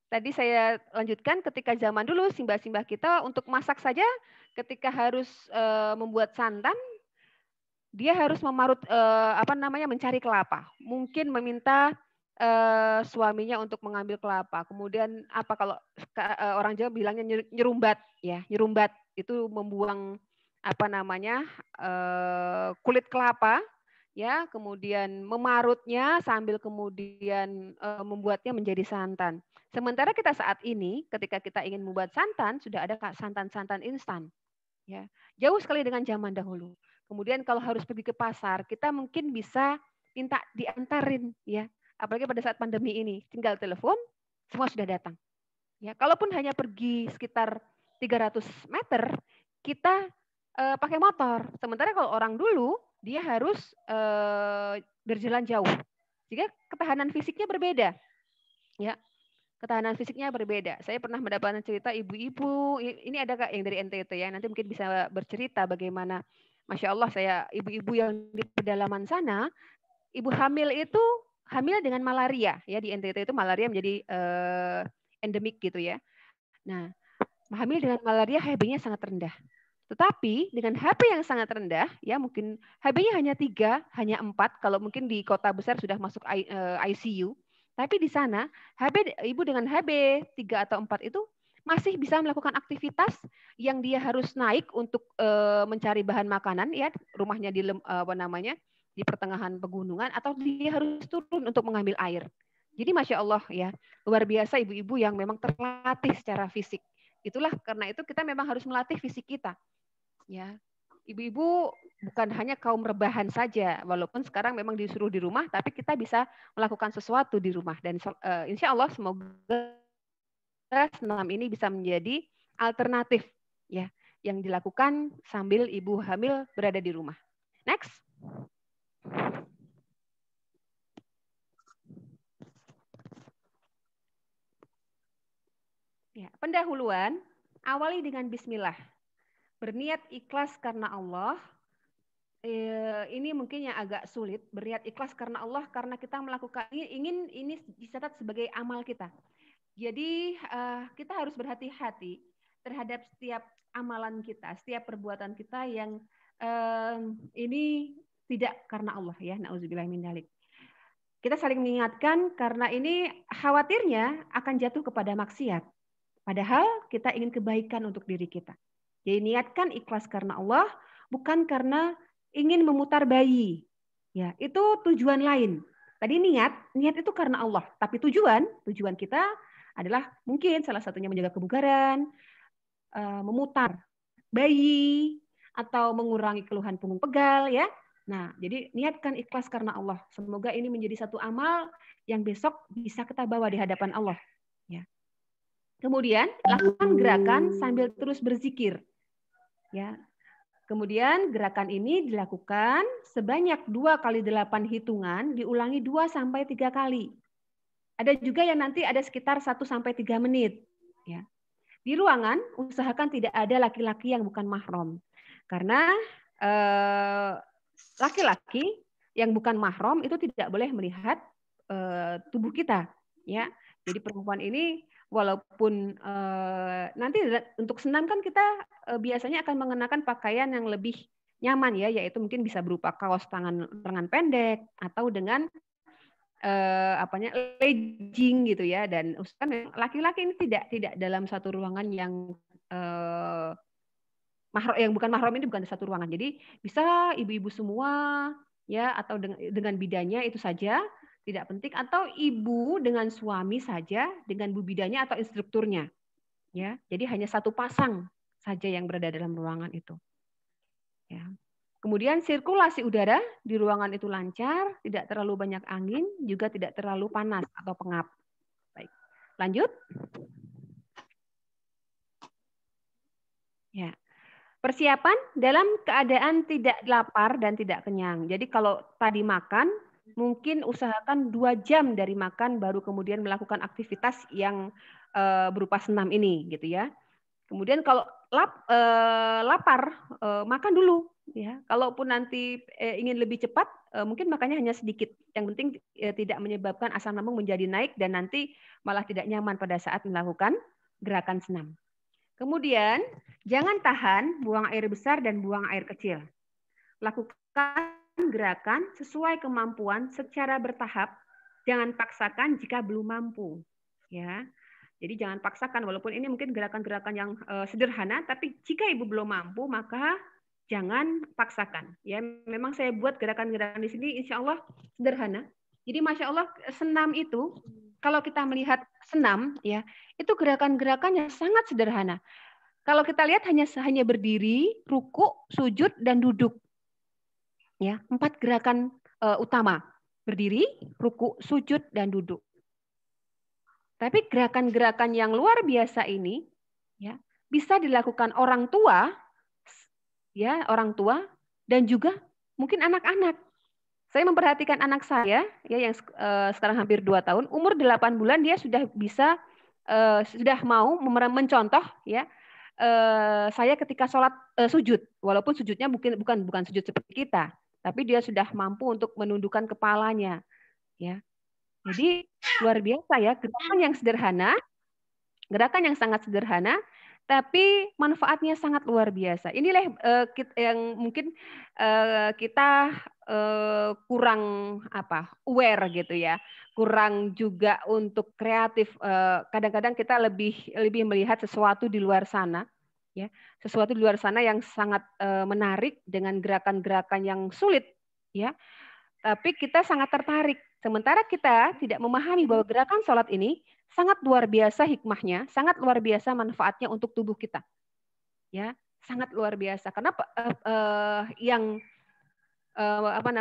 tadi saya lanjutkan ketika zaman dulu simbah-simbah kita untuk masak saja ketika harus membuat santan, dia harus memarut mencari kelapa. Mungkin meminta suaminya untuk mengambil kelapa. Kemudian kalau orang Jawa bilangnya nyerumbat ya, nyerumbat itu membuang kulit kelapa ya, kemudian memarutnya sambil kemudian membuatnya menjadi santan. Sementara kita saat ini ketika kita ingin membuat santan sudah ada santan-santan instan ya. Jauh sekali dengan zaman dahulu. Kemudian kalau harus pergi ke pasar, kita mungkin bisa minta diantarin ya. Apalagi pada saat pandemi ini, tinggal telepon semua sudah datang. Ya, kalaupun hanya pergi sekitar 300 meter, kita pakai motor. Sementara kalau orang dulu dia harus berjalan jauh. Sehingga ketahanan fisiknya berbeda. Ya. Ketahanan fisiknya berbeda. Saya pernah mendapatkan cerita ibu-ibu, ini ada Kak yang dari NTT ya, nanti mungkin bisa bercerita bagaimana, Masya Allah saya ibu-ibu yang di pedalaman sana, ibu hamil itu hamil dengan malaria ya, di NTT itu malaria menjadi endemik gitu ya. Nah, hamil dengan malaria HB-nya sangat rendah. Tetapi dengan HB yang sangat rendah, ya mungkin HB-nya hanya 3, hanya 4, kalau mungkin di kota besar sudah masuk ICU. Tapi di sana, ibu dengan HB 3 atau 4 itu masih bisa melakukan aktivitas yang dia harus naik untuk mencari bahan makanan, ya rumahnya di di pertengahan pegunungan, atau dia harus turun untuk mengambil air. Jadi Masya Allah ya, luar biasa ibu-ibu yang memang terlatih secara fisik. Itulah karena itu kita memang harus melatih fisik kita. Ya, ibu-ibu bukan hanya kaum rebahan saja, walaupun sekarang memang disuruh di rumah, tapi kita bisa melakukan sesuatu di rumah. Dan insya Allah semoga senam ini bisa menjadi alternatif ya yang dilakukan sambil ibu hamil berada di rumah. Next. Ya, pendahuluan awali dengan bismillah. Berniat ikhlas karena Allah. Ini mungkin yang agak sulit, berniat ikhlas karena Allah karena kita melakukan ingin ini dicatat sebagai amal kita. Jadi kita harus berhati-hati terhadap setiap amalan kita, setiap perbuatan kita yang ini tidak karena Allah ya, nauzubillah min dzalik. Kita saling mengingatkan karena ini khawatirnya akan jatuh kepada maksiat. Padahal kita ingin kebaikan untuk diri kita. Jadi niatkan ikhlas karena Allah, bukan karena ingin memutar bayi. Ya, itu tujuan lain. Tadi niat itu karena Allah, tapi tujuan kita adalah mungkin salah satunya menjaga kebugaran, memutar bayi, atau mengurangi keluhan punggung pegal ya. Nah, jadi niatkan ikhlas karena Allah. Semoga ini menjadi satu amal yang besok bisa kita bawa di hadapan Allah. Ya. Kemudian lakukan gerakan sambil terus berzikir. Ya. Kemudian gerakan ini dilakukan sebanyak 2 kali 8 hitungan, diulangi 2 sampai 3 kali. Ada juga yang nanti ada sekitar 1 sampai 3 menit. Ya. Di ruangan usahakan tidak ada laki-laki yang bukan mahram. Karena laki-laki yang bukan mahram itu tidak boleh melihat tubuh kita. Ya. Jadi perempuan ini walaupun nanti untuk senam kan kita biasanya akan mengenakan pakaian yang lebih nyaman ya, yaitu mungkin bisa berupa kaos lengan pendek atau dengan legging gitu ya. Dan usahakan laki-laki ini tidak dalam satu ruangan yang yang bukan mahram, ini bukan satu ruangan. Jadi bisa ibu-ibu semua ya, atau dengan bidannya itu saja. Tidak penting, atau ibu dengan suami saja dengan bu bidannya atau instrukturnya. Ya, jadi hanya satu pasang saja yang berada dalam ruangan itu. Ya. Kemudian sirkulasi udara di ruangan itu lancar, tidak terlalu banyak angin, juga tidak terlalu panas atau pengap. Baik. Lanjut. Ya. Persiapan dalam keadaan tidak lapar dan tidak kenyang. Jadi kalau tadi makan, mungkin usahakan 2 jam dari makan baru kemudian melakukan aktivitas yang berupa senam ini gitu ya. Kemudian kalau lapar, makan dulu ya. Kalaupun nanti ingin lebih cepat, mungkin makannya hanya sedikit. Yang penting tidak menyebabkan asam lambung menjadi naik dan nanti malah tidak nyaman pada saat melakukan gerakan senam. Kemudian jangan tahan buang air besar dan buang air kecil. Lakukan gerakan sesuai kemampuan secara bertahap. Jangan paksakan jika belum mampu. Ya. Jadi jangan paksakan, walaupun ini mungkin gerakan-gerakan yang sederhana, tapi jika ibu belum mampu, maka jangan paksakan. Ya, memang saya buat gerakan-gerakan di sini, insya Allah sederhana. Jadi masya Allah senam itu, kalau kita melihat senam, ya itu gerakan-gerakan yang sangat sederhana. Kalau kita lihat hanya berdiri, ruku, sujud, dan duduk. Ya, 4 gerakan utama: berdiri, ruku, sujud, dan duduk. Tapi gerakan-gerakan yang luar biasa ini ya bisa dilakukan orang tua dan juga mungkin anak-anak. Saya memperhatikan anak saya ya yang sekarang hampir 2 tahun, umur 8 bulan dia sudah bisa sudah mau mencontoh ya saya ketika sholat sujud, walaupun sujudnya bukan sujud seperti kita, tapi dia sudah mampu untuk menundukkan kepalanya ya. Jadi luar biasa ya, gerakan yang sangat sederhana, tapi manfaatnya sangat luar biasa. Inilah yang mungkin kita kurang aware gitu ya, kurang juga untuk kreatif. Kadang-kadang kita lebih melihat sesuatu di luar sana, ya, sesuatu di luar sana yang sangat menarik dengan gerakan-gerakan yang sulit, ya. Tapi kita sangat tertarik. Sementara kita tidak memahami bahwa gerakan sholat ini sangat luar biasa hikmahnya, sangat luar biasa manfaatnya untuk tubuh kita. Ya, sangat luar biasa. Karena yang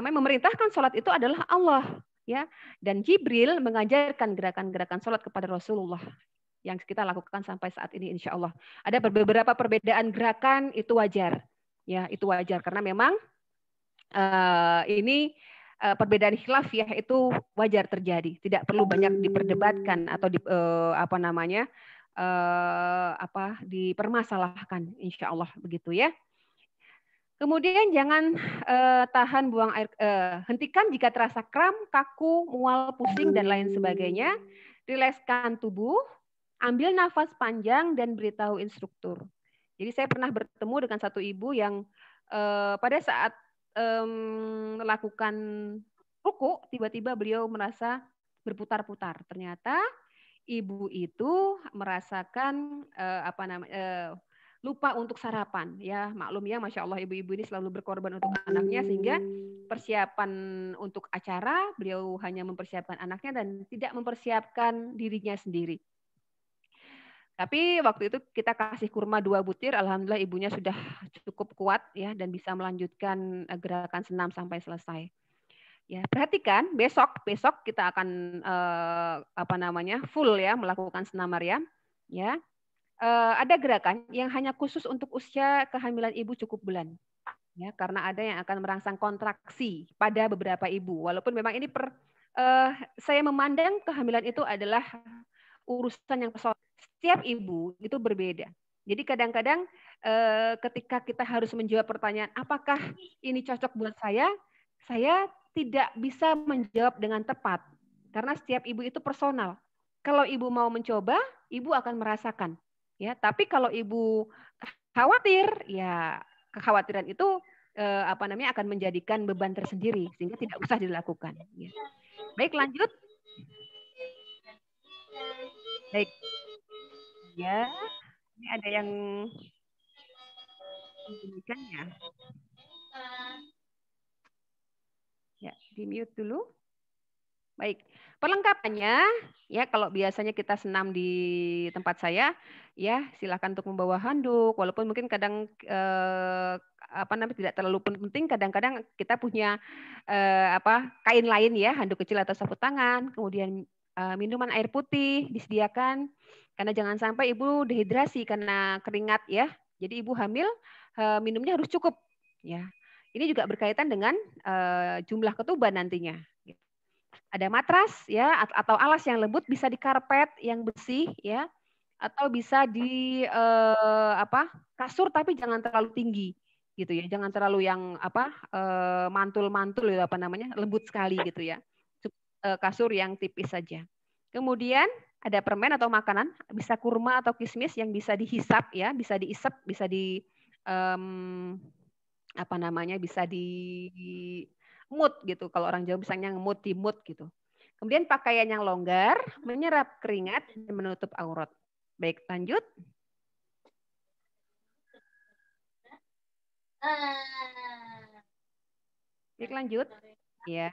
memerintahkan sholat itu adalah Allah, ya. Dan Jibril mengajarkan gerakan-gerakan sholat kepada Rasulullah yang kita lakukan sampai saat ini, insya Allah. Ada beberapa perbedaan gerakan, itu wajar, ya, itu wajar karena memang ini perbedaan khilaf ya itu wajar terjadi, tidak perlu banyak diperdebatkan atau dipermasalahkan, insya Allah begitu ya. Kemudian jangan tahan buang air, hentikan jika terasa kram, kaku, mual, pusing dan lain sebagainya. Rilekskan tubuh, ambil nafas panjang dan beritahu instruktur. Jadi saya pernah bertemu dengan satu ibu yang pada saat melakukan ruku, tiba-tiba beliau merasa berputar-putar. Ternyata ibu itu merasakan lupa untuk sarapan. Ya, maklum ya, masya Allah ibu-ibu ini selalu berkorban untuk anaknya sehingga persiapan untuk acara beliau hanya mempersiapkan anaknya dan tidak mempersiapkan dirinya sendiri. Tapi waktu itu kita kasih kurma 2 butir, alhamdulillah ibunya sudah cukup kuat ya dan bisa melanjutkan gerakan senam sampai selesai. Ya, perhatikan besok kita akan full ya melakukan senam Maryam. Ya, ada gerakan yang hanya khusus untuk usia kehamilan ibu cukup bulan. Ya, karena ada yang akan merangsang kontraksi pada beberapa ibu. Walaupun memang ini saya memandang kehamilan itu adalah urusan yang personal. Setiap ibu itu berbeda. Jadi kadang-kadang ketika kita harus menjawab pertanyaan, apakah ini cocok buat saya tidak bisa menjawab dengan tepat. Karena setiap ibu itu personal. Kalau ibu mau mencoba, ibu akan merasakan. Ya, tapi kalau ibu khawatir, ya kekhawatiran itu akan menjadikan beban tersendiri sehingga tidak usah dilakukan. Ya. Baik, lanjut. Baik. Ya, ini ada yang demikian ya. Ya, di mute dulu. Baik, perlengkapannya ya kalau biasanya kita senam di tempat saya, ya silakan untuk membawa handuk. Walaupun mungkin kadang tidak terlalu penting. Kadang-kadang kita punya kain lain ya, handuk kecil atau sapu tangan. Kemudian minuman air putih disediakan. Karena jangan sampai ibu dehidrasi karena keringat ya. Jadi ibu hamil minumnya harus cukup ya. Ini juga berkaitan dengan jumlah ketuban nantinya. Ada matras ya atau alas yang lembut, bisa di karpet yang bersih ya, atau bisa di kasur tapi jangan terlalu tinggi gitu ya. Jangan terlalu yang mantul-mantul apa namanya, lembut sekali gitu ya. Kasur yang tipis saja. Kemudian ada permen atau makanan, bisa kurma atau kismis yang bisa dihisap ya, bisa diisep, bisa di bisa di mood gitu. Kalau orang Jawa misalnya ngemut di mood gitu. Kemudian pakaian yang longgar, menyerap keringat dan menutup aurat. Baik, lanjut. Baik, lanjut. Ya.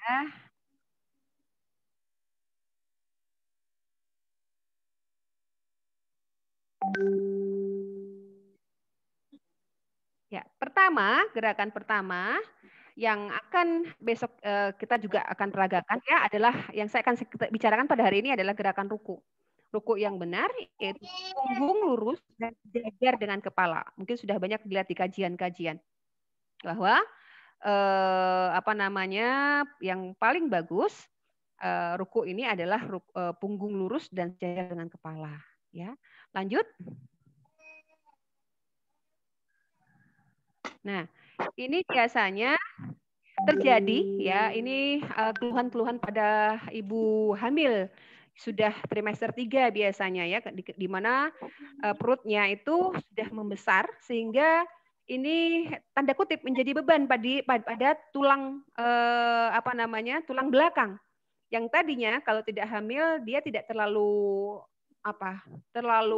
Ya, gerakan pertama yang akan besok kita juga akan peragakan ya adalah yang saya akan bicarakan pada hari ini adalah gerakan ruku. Ruku yang benar yaitu punggung lurus dan sejajar dengan kepala. Mungkin sudah banyak dilihat di kajian-kajian bahwa yang paling bagus ruku ini adalah punggung lurus dan sejajar dengan kepala. Ya, lanjut. Nah, ini biasanya terjadi ya, ini keluhan-keluhan pada ibu hamil sudah trimester 3 biasanya ya, di mana perutnya itu sudah membesar sehingga ini tanda kutip menjadi beban pada tulang tulang belakang. Yang tadinya kalau tidak hamil dia tidak terlalu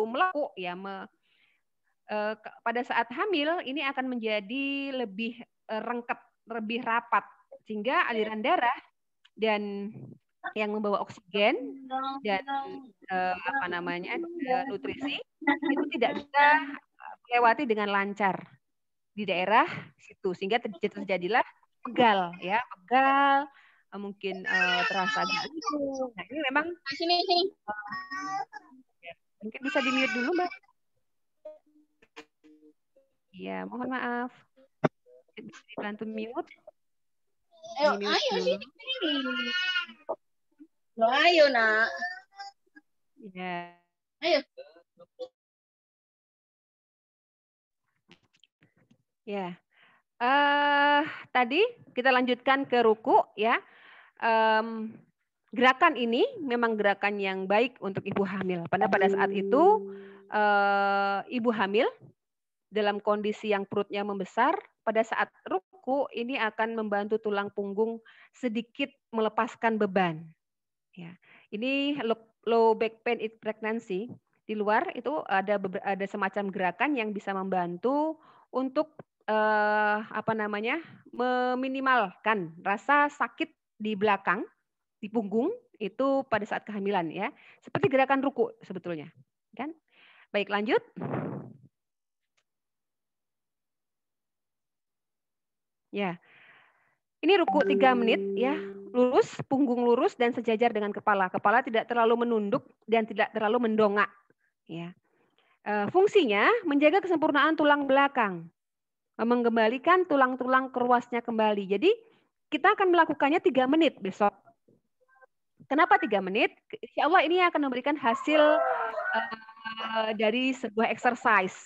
melepuh ya, pada saat hamil ini akan menjadi lebih rengkep, lebih rapat sehingga aliran darah dan yang membawa oksigen dan nutrisi itu tidak bisa melewati dengan lancar di daerah situ sehingga terjadilah pegal ya, mungkin terasa agak lucu. Nah, ini memang mungkin bisa di-mute dulu, Mbak. Ya, mohon maaf. Bisa dibantu mute. Ayo sini. Ayo, Nak. Ya. Ayo. Ya. Tadi kita lanjutkan ke ruku ya. Gerakan ini memang gerakan yang baik untuk ibu hamil. Karena pada saat itu ibu hamil dalam kondisi yang perutnya membesar, pada saat ruku ini akan membantu tulang punggung sedikit melepaskan beban. Ya, ini low back pain in pregnancy. Di luar itu ada semacam gerakan yang bisa membantu untuk meminimalkan rasa sakit di belakang, di punggung itu pada saat kehamilan ya. Seperti gerakan ruku sebetulnya, kan? Baik, lanjut. Ya, ini ruku 3 menit ya, lurus, punggung lurus dan sejajar dengan kepala. Kepala tidak terlalu menunduk dan tidak terlalu mendongak. Ya, fungsinya menjaga kesempurnaan tulang belakang, mengembalikan tulang-tulang ke ruasnya kembali. Jadi kita akan melakukannya 3 menit besok. Kenapa 3 menit? Insya Allah ini akan memberikan hasil dari sebuah exercise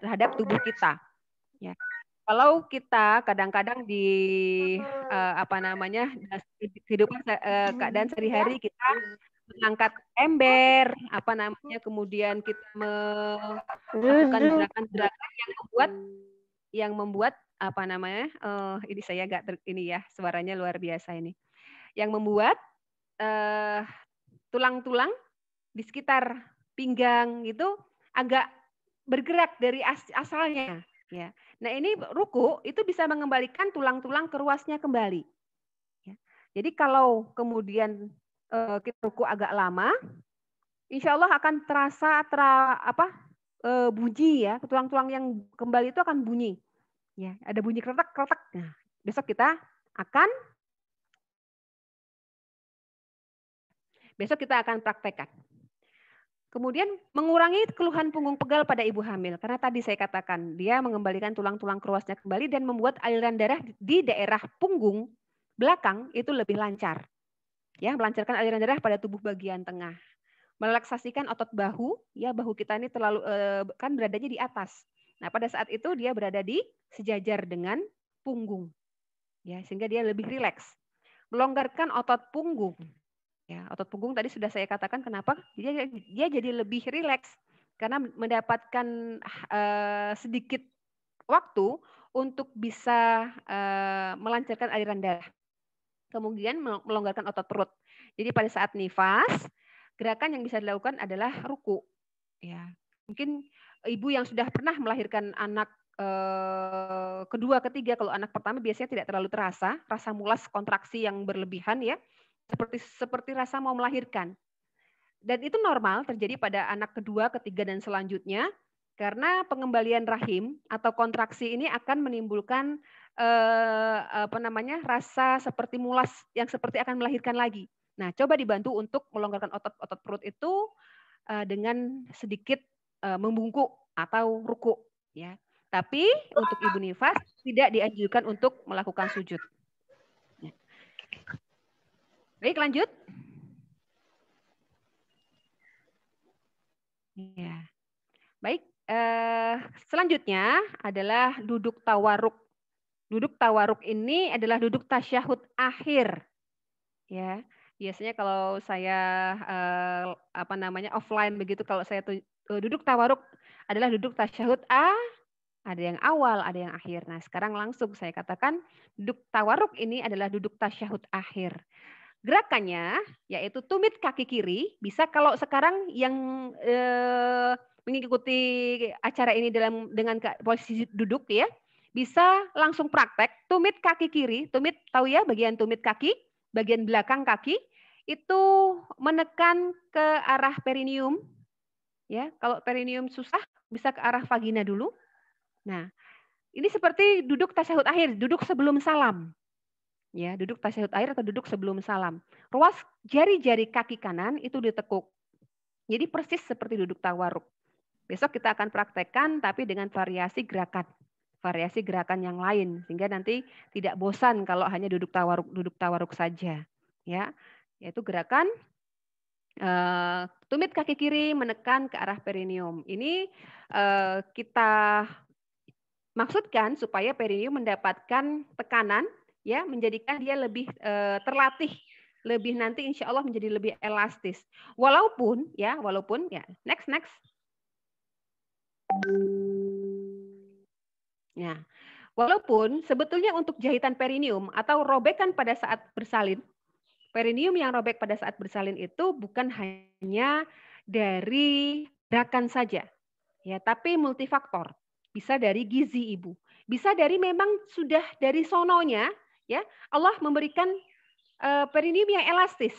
terhadap tubuh kita. Ya. Kalau kita kadang-kadang di kehidupan keadaan sehari-hari kita mengangkat ember, kemudian kita melakukan gerakan-gerakan yang membuat ini saya agak suaranya luar biasa ini, yang membuat tulang-tulang di sekitar pinggang itu agak bergerak dari asalnya. Ya. Nah, ini ruku itu bisa mengembalikan tulang-tulang ke ruasnya kembali. Ya. Jadi kalau kemudian kita ruku agak lama, insya Allah akan terasa bunyi ya, tulang-tulang yang kembali itu akan bunyi. Ya, ada bunyi kretek-kretek. Nah, besok kita akan praktekkan. Kemudian mengurangi keluhan punggung pegal pada ibu hamil. Karena tadi saya katakan, dia mengembalikan tulang-tulang ke ruasnya kembali dan membuat aliran darah di daerah punggung belakang itu lebih lancar. Ya, melancarkan aliran darah pada tubuh bagian tengah. Merelaksasikan otot bahu, ya bahu kita ini terlalu kan beradanya di atas. Nah, pada saat itu dia berada di sejajar dengan punggung. Ya, sehingga dia lebih rileks. Melonggarkan otot punggung. Ya, otot punggung tadi sudah saya katakan kenapa dia jadi lebih rileks karena mendapatkan sedikit waktu untuk bisa melancarkan aliran darah. Kemudian melonggarkan otot perut. Jadi pada saat nifas, gerakan yang bisa dilakukan adalah ruku. Ya, mungkin ibu yang sudah pernah melahirkan anak kedua, ketiga, kalau anak pertama biasanya tidak terlalu terasa, rasa mulas kontraksi yang berlebihan ya, seperti rasa mau melahirkan. Dan itu normal terjadi pada anak kedua, ketiga, dan selanjutnya, karena pengembalian rahim atau kontraksi ini akan menimbulkan rasa seperti mulas yang seperti akan melahirkan lagi. Nah, coba dibantu untuk melonggarkan otot-otot perut itu dengan sedikit membungkuk atau ruku, ya. Tapi untuk ibu nifas tidak dianjurkan untuk melakukan sujud. Baik, lanjut. Ya. Baik, selanjutnya adalah duduk tawaruk. Duduk tawaruk ini adalah duduk tasyahud akhir. Ya, biasanya kalau saya offline begitu, kalau saya duduk tawaruk adalah duduk tasyahud ada yang awal, ada yang akhir. Nah, sekarang langsung saya katakan duduk tawaruk ini adalah duduk tasyahud akhir. Gerakannya yaitu tumit kaki kiri. Bisa kalau sekarang yang mengikuti acara ini dengan posisi duduk ya, bisa langsung praktek tumit kaki kiri. Tumit, tahu ya bagian tumit kaki, bagian belakang kaki itu menekan ke arah perineum. Ya, kalau perineum susah bisa ke arah vagina dulu. Nah, ini seperti duduk tasyahud akhir, duduk sebelum salam. Ya, duduk tasyahud akhir atau duduk sebelum salam. Ruas jari-jari kaki kanan itu ditekuk. Jadi persis seperti duduk tawaruk. Besok kita akan praktekkan tapi dengan variasi gerakan yang lain sehingga nanti tidak bosan kalau hanya duduk tawaruk saja. Ya, yaitu gerakan tumit kaki kiri menekan ke arah perineum. Ini kita maksudkan supaya perineum mendapatkan tekanan, ya, menjadikan dia lebih terlatih, lebih nanti insya Allah menjadi lebih elastis. Walaupun ya, next. Ya, walaupun sebetulnya untuk jahitan perineum atau robekan pada saat bersalin, perineum yang robek pada saat bersalin itu bukan hanya dari gerakan saja, ya, tapi multifaktor. Bisa dari gizi ibu, bisa dari memang sudah dari sononya, ya, Allah memberikan perineum yang elastis,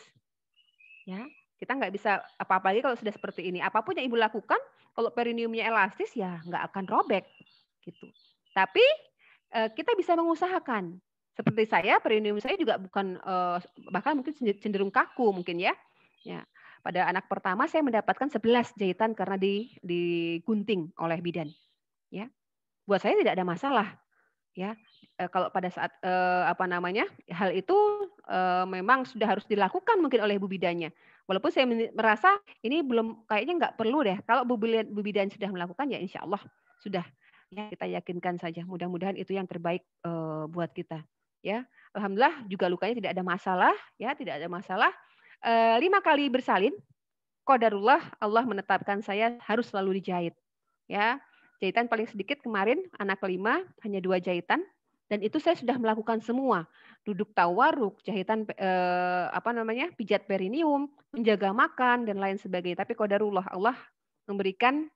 ya. Kita nggak bisa apa-apa lagi kalau sudah seperti ini. Apapun yang ibu lakukan, kalau perineumnya elastis ya nggak akan robek, gitu. Tapi kita bisa mengusahakan. Seperti saya, perineum saya juga bukan bahkan mungkin cenderung kaku mungkin ya. Ya. Pada anak pertama saya mendapatkan 11 jahitan karena digunting oleh bidan. Ya, buat saya tidak ada masalah, ya. Kalau pada saat hal itu memang sudah harus dilakukan mungkin oleh bu bidannya. Walaupun saya merasa ini belum kayaknya nggak perlu deh. Kalau bu bidan sudah melakukan ya insya Allah sudah. Ya, kita yakinkan saja. Mudah-mudahan itu yang terbaik buat kita. Ya, alhamdulillah juga lukanya tidak ada masalah. Ya, tidak ada masalah. 5 kali bersalin, qadarullah Allah menetapkan saya harus selalu dijahit. Ya, jahitan paling sedikit kemarin anak kelima hanya 2 jahitan dan itu saya sudah melakukan semua. Duduk tawaruk, jahitan pijat perineum, menjaga makan dan lain sebagainya. Tapi qadarullah Allah memberikan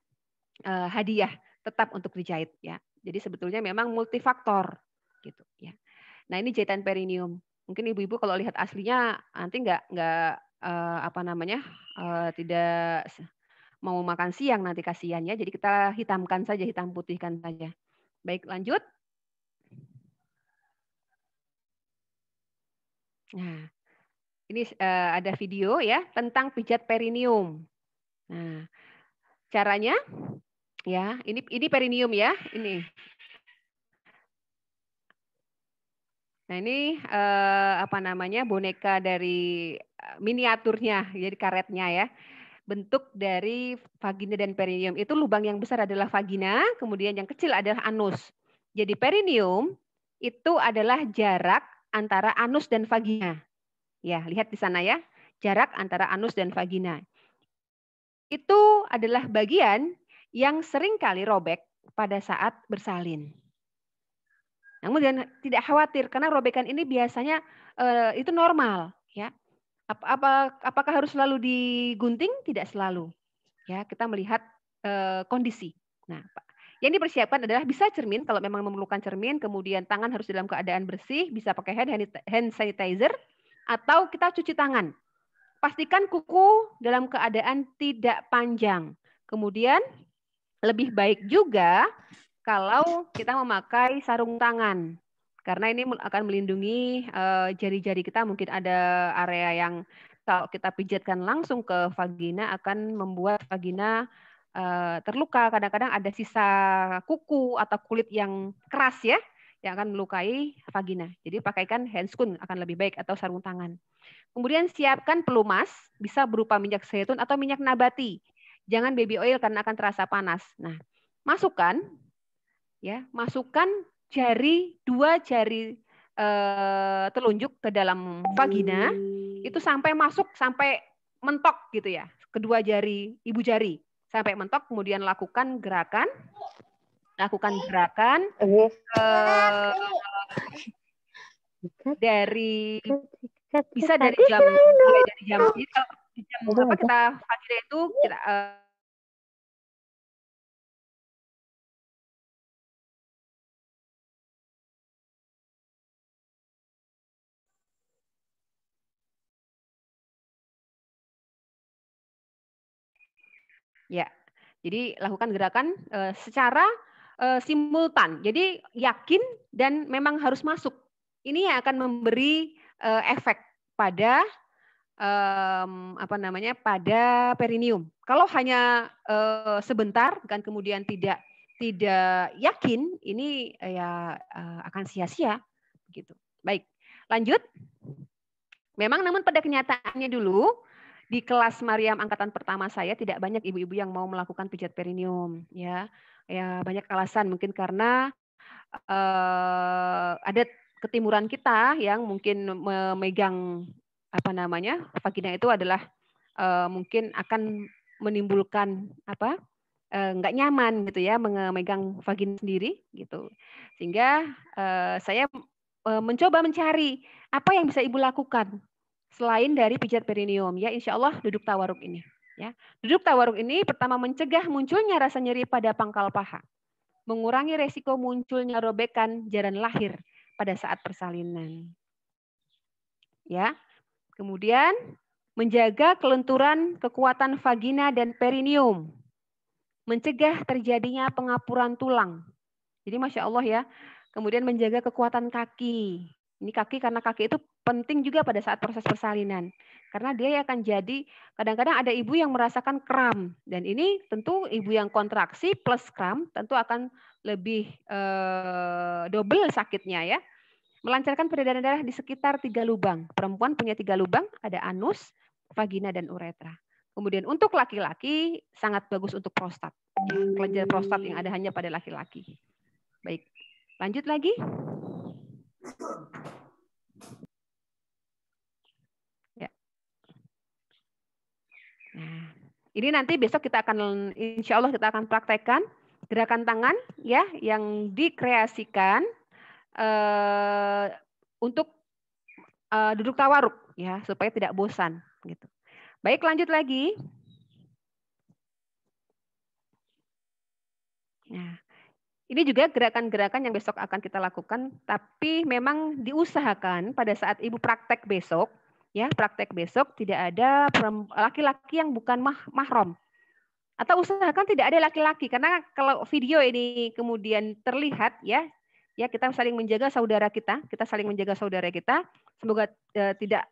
hadiah tetap untuk dijahit ya. Jadi sebetulnya memang multifaktor gitu ya. Nah, ini jahitan perineum. Mungkin ibu-ibu kalau lihat aslinya nanti tidak mau makan siang nanti kasihan ya. Jadi kita hitamkan saja, hitam putihkan saja. Baik, lanjut. Nah, ini ada video ya tentang pijat perineum. Nah, caranya ya, ini perineum ya, ini. Nah, ini boneka dari miniaturnya, jadi karetnya ya. bentuk dari vagina dan perineum. Itu lubang yang besar adalah vagina, kemudian yang kecil adalah anus. Jadi perineum itu adalah jarak antara anus dan vagina. Ya, lihat di sana ya, jarak antara anus dan vagina. Itu adalah bagian yang sering kali robek pada saat bersalin. Namun jangan tidak khawatir karena robekan ini biasanya itu normal, ya. Apakah harus selalu digunting? Tidak selalu. Ya, kita melihat kondisi. Nah, yang dipersiapkan adalah bisa cermin kalau memang memerlukan cermin, kemudian tangan harus dalam keadaan bersih, bisa pakai hand sanitizer atau kita cuci tangan. Pastikan kuku dalam keadaan tidak panjang. Kemudian lebih baik juga kalau kita memakai sarung tangan. Karena ini akan melindungi jari-jari kita, mungkin ada area yang kalau kita pijatkan langsung ke vagina akan membuat vagina terluka. Kadang-kadang ada sisa kuku atau kulit yang keras ya, yang akan melukai vagina. Jadi pakaikan handscoon akan lebih baik atau sarung tangan. Kemudian siapkan pelumas, bisa berupa minyak zaitun atau minyak nabati. Jangan baby oil karena akan terasa panas. Nah, masukkan dua jari telunjuk ke dalam vagina, itu sampai mentok gitu ya, kedua jari ibu jari sampai mentok, kemudian lakukan gerakan dari bisa dari jam mulai dari jam apa kita vagina itu kita ya. Jadi lakukan gerakan secara simultan. Jadi yakin dan memang harus masuk. Ini yang akan memberi efek pada pada perineum. Kalau hanya sebentar dan kemudian tidak yakin, ini ya akan sia-sia gitu. Baik, lanjut. Memang namun pada kenyataannya dulu di kelas Mariam angkatan pertama saya tidak banyak ibu-ibu yang mau melakukan pijat perineum, ya. Ya banyak alasan, mungkin karena ada ketimuran kita yang mungkin memegang vagina itu adalah mungkin akan menimbulkan nggak nyaman gitu ya memegang vagina sendiri gitu, sehingga saya mencoba mencari apa yang bisa ibu lakukan selain dari pijat perineum, ya insya Allah duduk tawaruk ini. Ya, duduk tawaruk ini pertama mencegah munculnya rasa nyeri pada pangkal paha, mengurangi resiko munculnya robekan jaran lahir pada saat persalinan. Ya, kemudian menjaga kelenturan kekuatan vagina dan perineum, mencegah terjadinya pengapuran tulang. Jadi masya Allah ya. Kemudian menjaga kekuatan kaki. Ini kaki karena kaki itu penting juga pada saat proses persalinan. Karena dia akan jadi, kadang-kadang ada ibu yang merasakan kram. Dan ini tentu ibu yang kontraksi plus kram tentu akan lebih double sakitnya ya. Melancarkan peredaran darah di sekitar 3 lubang. Perempuan punya 3 lubang, ada anus, vagina, dan uretra. Kemudian untuk laki-laki sangat bagus untuk prostat. Ya, kelenjar prostat yang ada hanya pada laki-laki. Baik, lanjut lagi. Ya. Nah, ini nanti besok kita akan, insya Allah kita akan praktekkan gerakan tangan ya yang dikreasikan untuk duduk tawaruk ya supaya tidak bosan gitu. Baik, lanjut lagi. Nah, ini juga gerakan-gerakan yang besok akan kita lakukan, tapi memang diusahakan pada saat ibu praktek besok, ya praktek besok tidak ada laki-laki yang bukan mahram. Atau usahakan tidak ada laki-laki, karena kalau video ini kemudian terlihat ya kita saling menjaga saudara kita saling menjaga saudara kita, semoga tidak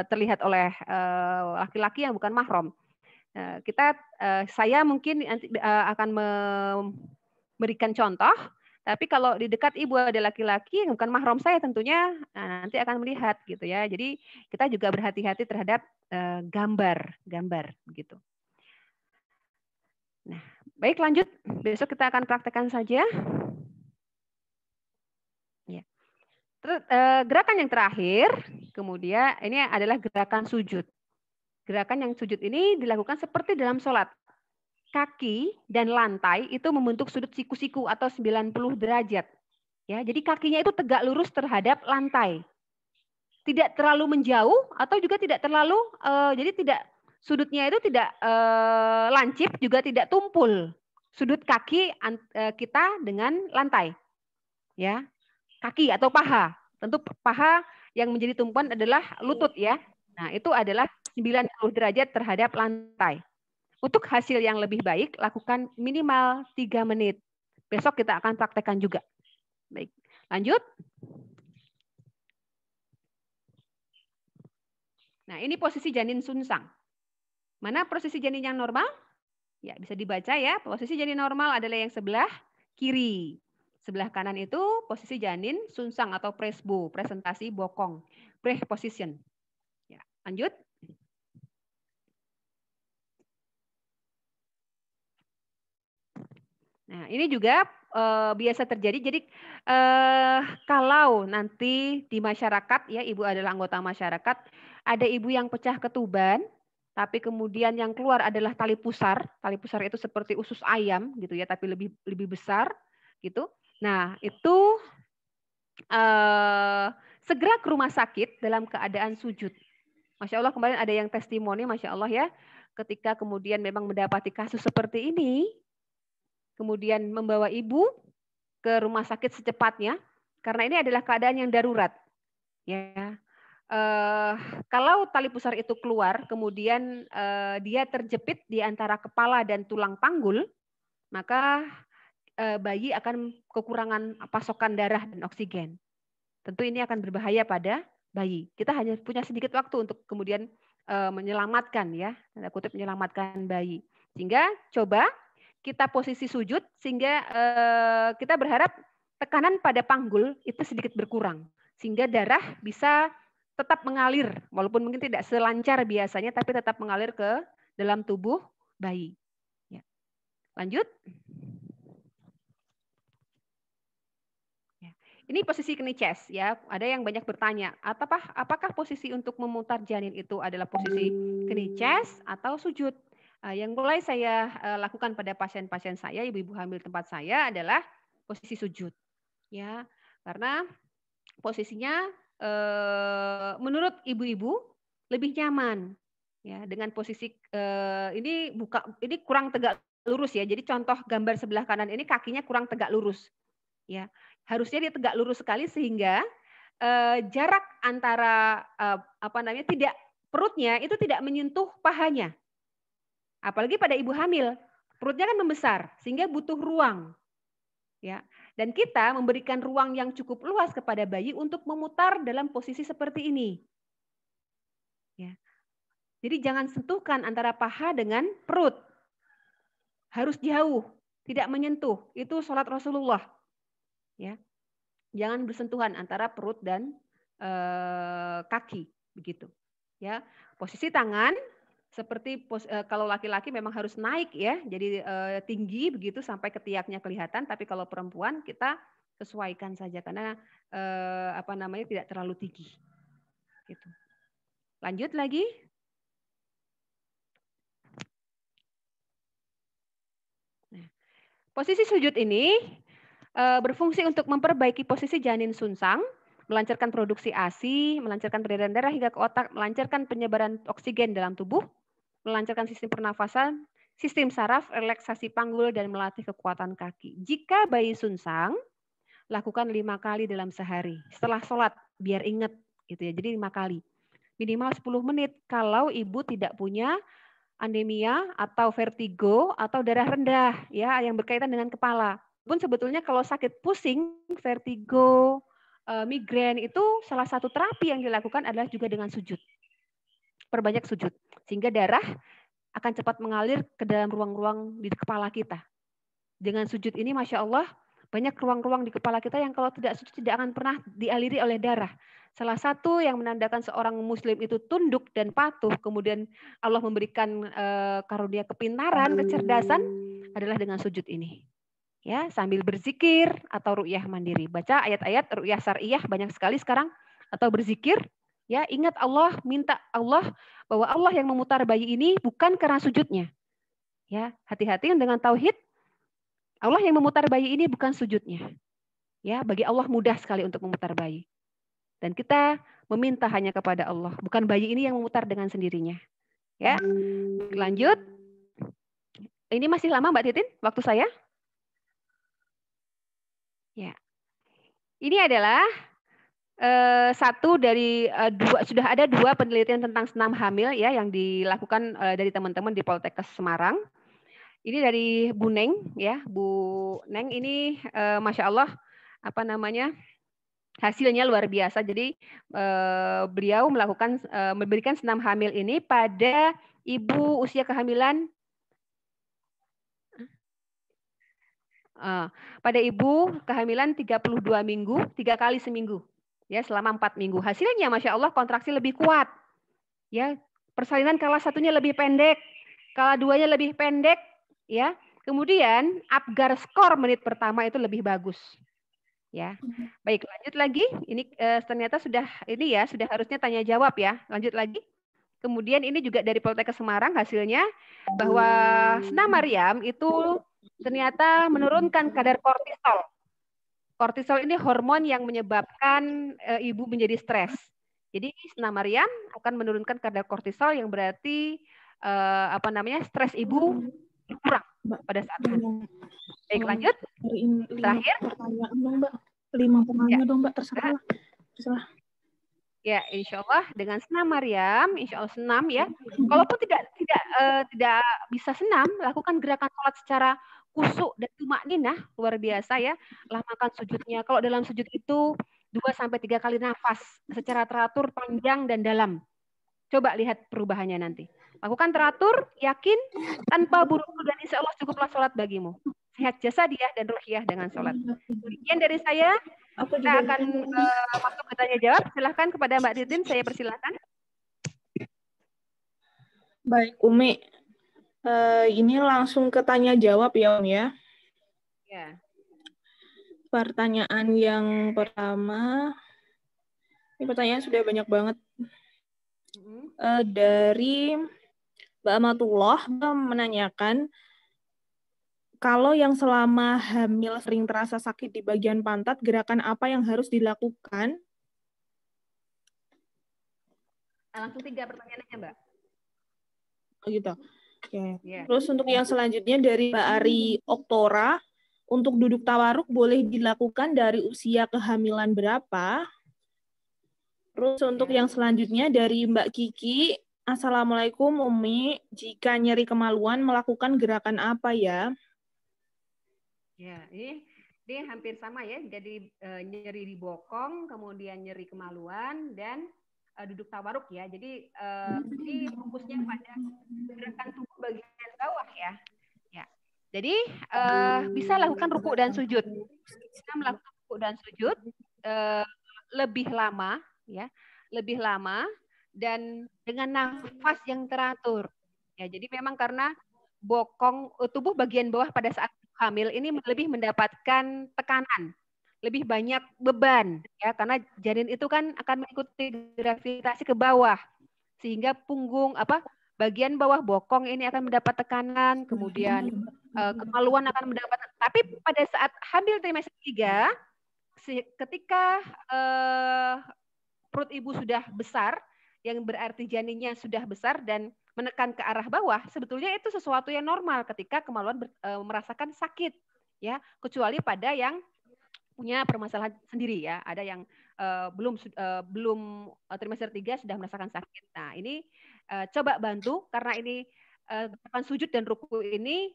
terlihat oleh laki-laki yang bukan mahram. Saya mungkin nanti akan memberikan contoh, tapi kalau di dekat ibu ada laki-laki yang bukan mahram saya tentunya nanti akan melihat gitu ya. Jadi kita juga berhati-hati terhadap gambar begitu. Nah, baik lanjut. Besok kita akan praktekkan saja. Ya. Terus gerakan yang terakhir, kemudian ini adalah gerakan sujud. Gerakan yang sujud ini dilakukan seperti dalam sholat. Kaki dan lantai itu membentuk sudut siku-siku atau 90 derajat. Ya, jadi kakinya itu tegak lurus terhadap lantai. Tidak terlalu menjauh atau juga tidak terlalu jadi tidak sudutnya itu tidak lancip juga tidak tumpul. Sudut kaki kita dengan lantai. Ya. Kaki atau paha. Tentu paha yang menjadi tumpuan adalah lutut ya. Nah, itu adalah 90 derajat terhadap lantai. Untuk hasil yang lebih baik, lakukan minimal 3 menit. Besok kita akan praktekkan juga. Baik, lanjut. Nah, ini posisi janin sunsang. Mana posisi janin yang normal? Ya, bisa dibaca ya. Posisi janin normal adalah yang sebelah kiri. Sebelah kanan itu posisi janin sunsang atau presbo, presentasi bokong, breath position. Ya, lanjut. Nah, ini juga biasa terjadi. Jadi kalau nanti di masyarakat ya, ibu adalah anggota masyarakat, ada ibu yang pecah ketuban, tapi kemudian yang keluar adalah tali pusar. Tali pusar itu seperti usus ayam gitu ya, tapi lebih besar gitu. Nah, itu segera ke rumah sakit dalam keadaan sujud. Masya Allah, kemarin ada yang testimoni, Masya Allah ya, ketika kemudian memang mendapati kasus seperti ini, kemudian membawa ibu ke rumah sakit secepatnya, karena ini adalah keadaan yang darurat. Ya, kalau tali pusar itu keluar, kemudian dia terjepit di antara kepala dan tulang panggul, maka bayi akan kekurangan pasokan darah dan oksigen. Tentu ini akan berbahaya pada bayi. Kita hanya punya sedikit waktu untuk kemudian menyelamatkan ya, tanda kutip menyelamatkan bayi. Sehingga coba kita posisi sujud sehingga kita berharap tekanan pada panggul itu sedikit berkurang sehingga darah bisa tetap mengalir walaupun mungkin tidak selancar biasanya tapi tetap mengalir ke dalam tubuh bayi. Ya. Lanjut. Ini posisi knee chest ya. Ada yang banyak bertanya, apakah posisi untuk memutar janin itu adalah posisi knee chest atau sujud? Yang mulai saya lakukan pada pasien-pasien saya, ibu-ibu hamil tempat saya adalah posisi sujud. Ya, karena posisinya menurut ibu-ibu lebih nyaman. Ya, dengan posisi ini kurang tegak lurus ya. Jadi contoh gambar sebelah kanan ini kakinya kurang tegak lurus. Ya, harusnya dia tegak lurus sekali sehingga jarak antara perutnya itu tidak menyentuh pahanya. Apalagi pada ibu hamil, perutnya kan membesar sehingga butuh ruang. Ya, dan kita memberikan ruang yang cukup luas kepada bayi untuk memutar dalam posisi seperti ini. Ya. Jadi jangan sentuhkan antara paha dengan perut. Harus jauh, tidak menyentuh. Itu sholat Rasulullah. Ya, jangan bersentuhan antara perut dan kaki begitu. Ya, posisi tangan seperti kalau laki-laki memang harus naik ya, jadi tinggi begitu sampai ketiaknya kelihatan. Tapi kalau perempuan kita sesuaikan saja karena tidak terlalu tinggi. Gitu. Lanjut lagi. Nah, posisi sujud ini berfungsi untuk memperbaiki posisi janin sunsang, melancarkan produksi ASI, melancarkan peredaran darah hingga ke otak, melancarkan penyebaran oksigen dalam tubuh, melancarkan sistem pernafasan, sistem saraf, relaksasi panggul, dan melatih kekuatan kaki. Jika bayi sunsang, lakukan 5 kali dalam sehari. Setelah sholat, biar ingat gitu ya. Jadi 5 kali. Minimal 10 menit kalau ibu tidak punya anemia atau vertigo atau darah rendah ya yang berkaitan dengan kepala. Pun sebetulnya kalau sakit pusing, vertigo, migrain itu salah satu terapi yang dilakukan adalah juga dengan sujud. Perbanyak sujud. Sehingga darah akan cepat mengalir ke dalam ruang-ruang di kepala kita. Dengan sujud ini Masya Allah, banyak ruang-ruang di kepala kita yang kalau tidak sujud tidak akan pernah dialiri oleh darah. Salah satu yang menandakan seorang muslim itu tunduk dan patuh, kemudian Allah memberikan karunia kepintaran, kecerdasan, adalah dengan sujud ini. Ya, sambil berzikir atau ru'yah mandiri. Baca ayat-ayat ru'yah syariah banyak sekali sekarang atau berzikir. Ya, ingat Allah, minta Allah bahwa Allah yang memutar bayi ini bukan karena sujudnya. Ya, hati-hati dengan tauhid. Allah yang memutar bayi ini bukan sujudnya. Ya, bagi Allah mudah sekali untuk memutar bayi. Dan kita meminta hanya kepada Allah, bukan bayi ini yang memutar dengan sendirinya. Ya, lanjut. Ini masih lama Mbak Titin waktu saya? Ya. Ini adalah satu dari sudah ada 2 penelitian tentang senam hamil ya yang dilakukan dari teman-teman di Poltekkes Semarang. Ini dari Bu Neng ya, Bu Neng ini Masya Allah hasilnya luar biasa. Jadi beliau memberikan senam hamil ini pada ibu usia kehamilan pada ibu kehamilan 32 minggu, 3 kali seminggu. Ya, selama 4 minggu. Hasilnya Masya Allah kontraksi lebih kuat. Ya, persalinan kala satunya lebih pendek, kala duanya lebih pendek, ya. Kemudian Apgar skor menit pertama itu lebih bagus. Ya. Baik, lanjut lagi. Ini ternyata sudah harusnya tanya jawab ya. Lanjut lagi. Kemudian ini juga dari Poltekkes Semarang hasilnya bahwa senam Maryam itu ternyata menurunkan kadar kortisol. Kortisol ini hormon yang menyebabkan ibu menjadi stres. Jadi senam Maryam akan menurunkan kadar kortisol yang berarti stres ibu berkurang pada saat hamil. Baik, lanjut. Terakhir. Pertanyaan dong, Mbak. 5 pertanyaan dong, Mbak. Terserah. Ya, insya Allah dengan senam Maryam, insya Allah senam ya. Kalaupun tidak bisa senam, lakukan gerakan sholat secara khusyuk dan tumakninah luar biasa ya. Lamakan sujudnya. Kalau dalam sujud itu 2-3 kali nafas secara teratur, panjang dan dalam. Coba lihat perubahannya nanti. Lakukan teratur, yakin, tanpa buru-buru dan insya Allah cukuplah sholat bagimu. Sehat jasadiah dan ruhiyah dengan sholat. Demikian dari saya. Kita akan masuk ke tanya jawab. Silahkan kepada Mbak Titin, saya persilahkan. Baik, Umi. Ini langsung ke tanya jawab ya, Umi ya. Ya. Pertanyaan yang pertama, ini pertanyaan sudah banyak banget. Dari Mbak Amatullah menanyakan, kalau yang selama hamil sering terasa sakit di bagian pantat, gerakan apa yang harus dilakukan? Langsung 3 pertanyaannya, Mbak. Oh gitu. Oke. Yeah. Terus untuk yang selanjutnya dari Mbak Ari Oktora, untuk duduk tawaruk boleh dilakukan dari usia kehamilan berapa? Terus untuk yang selanjutnya dari Mbak Kiki, Assalamualaikum Umi, jika nyeri kemaluan melakukan gerakan apa ya? Ya, ini hampir sama ya. Jadi nyeri di bokong, kemudian nyeri kemaluan dan duduk tawaruk ya. Jadi ini fokusnya pada gerakan tubuh bagian bawah ya. Ya. Jadi bisa lakukan ruku dan sujud. Kita melakukan ruku dan sujud lebih lama ya, lebih lama dan dengan nafas yang teratur. Ya, jadi memang karena bokong tubuh bagian bawah pada saat hamil ini lebih mendapatkan tekanan, lebih banyak beban ya, karena janin itu kan akan mengikuti gravitasi ke bawah sehingga punggung bagian bawah bokong ini akan mendapat tekanan, kemudian kemaluan akan mendapat. Tapi pada saat hamil trimester 3 ketika perut ibu sudah besar, yang berarti janinnya sudah besar dan menekan ke arah bawah, sebetulnya itu sesuatu yang normal ketika kemaluan merasakan sakit, ya, kecuali pada yang punya permasalahan sendiri ya, ada yang belum trimester 3 sudah merasakan sakit. Nah ini coba bantu karena ini gerakan sujud dan ruku ini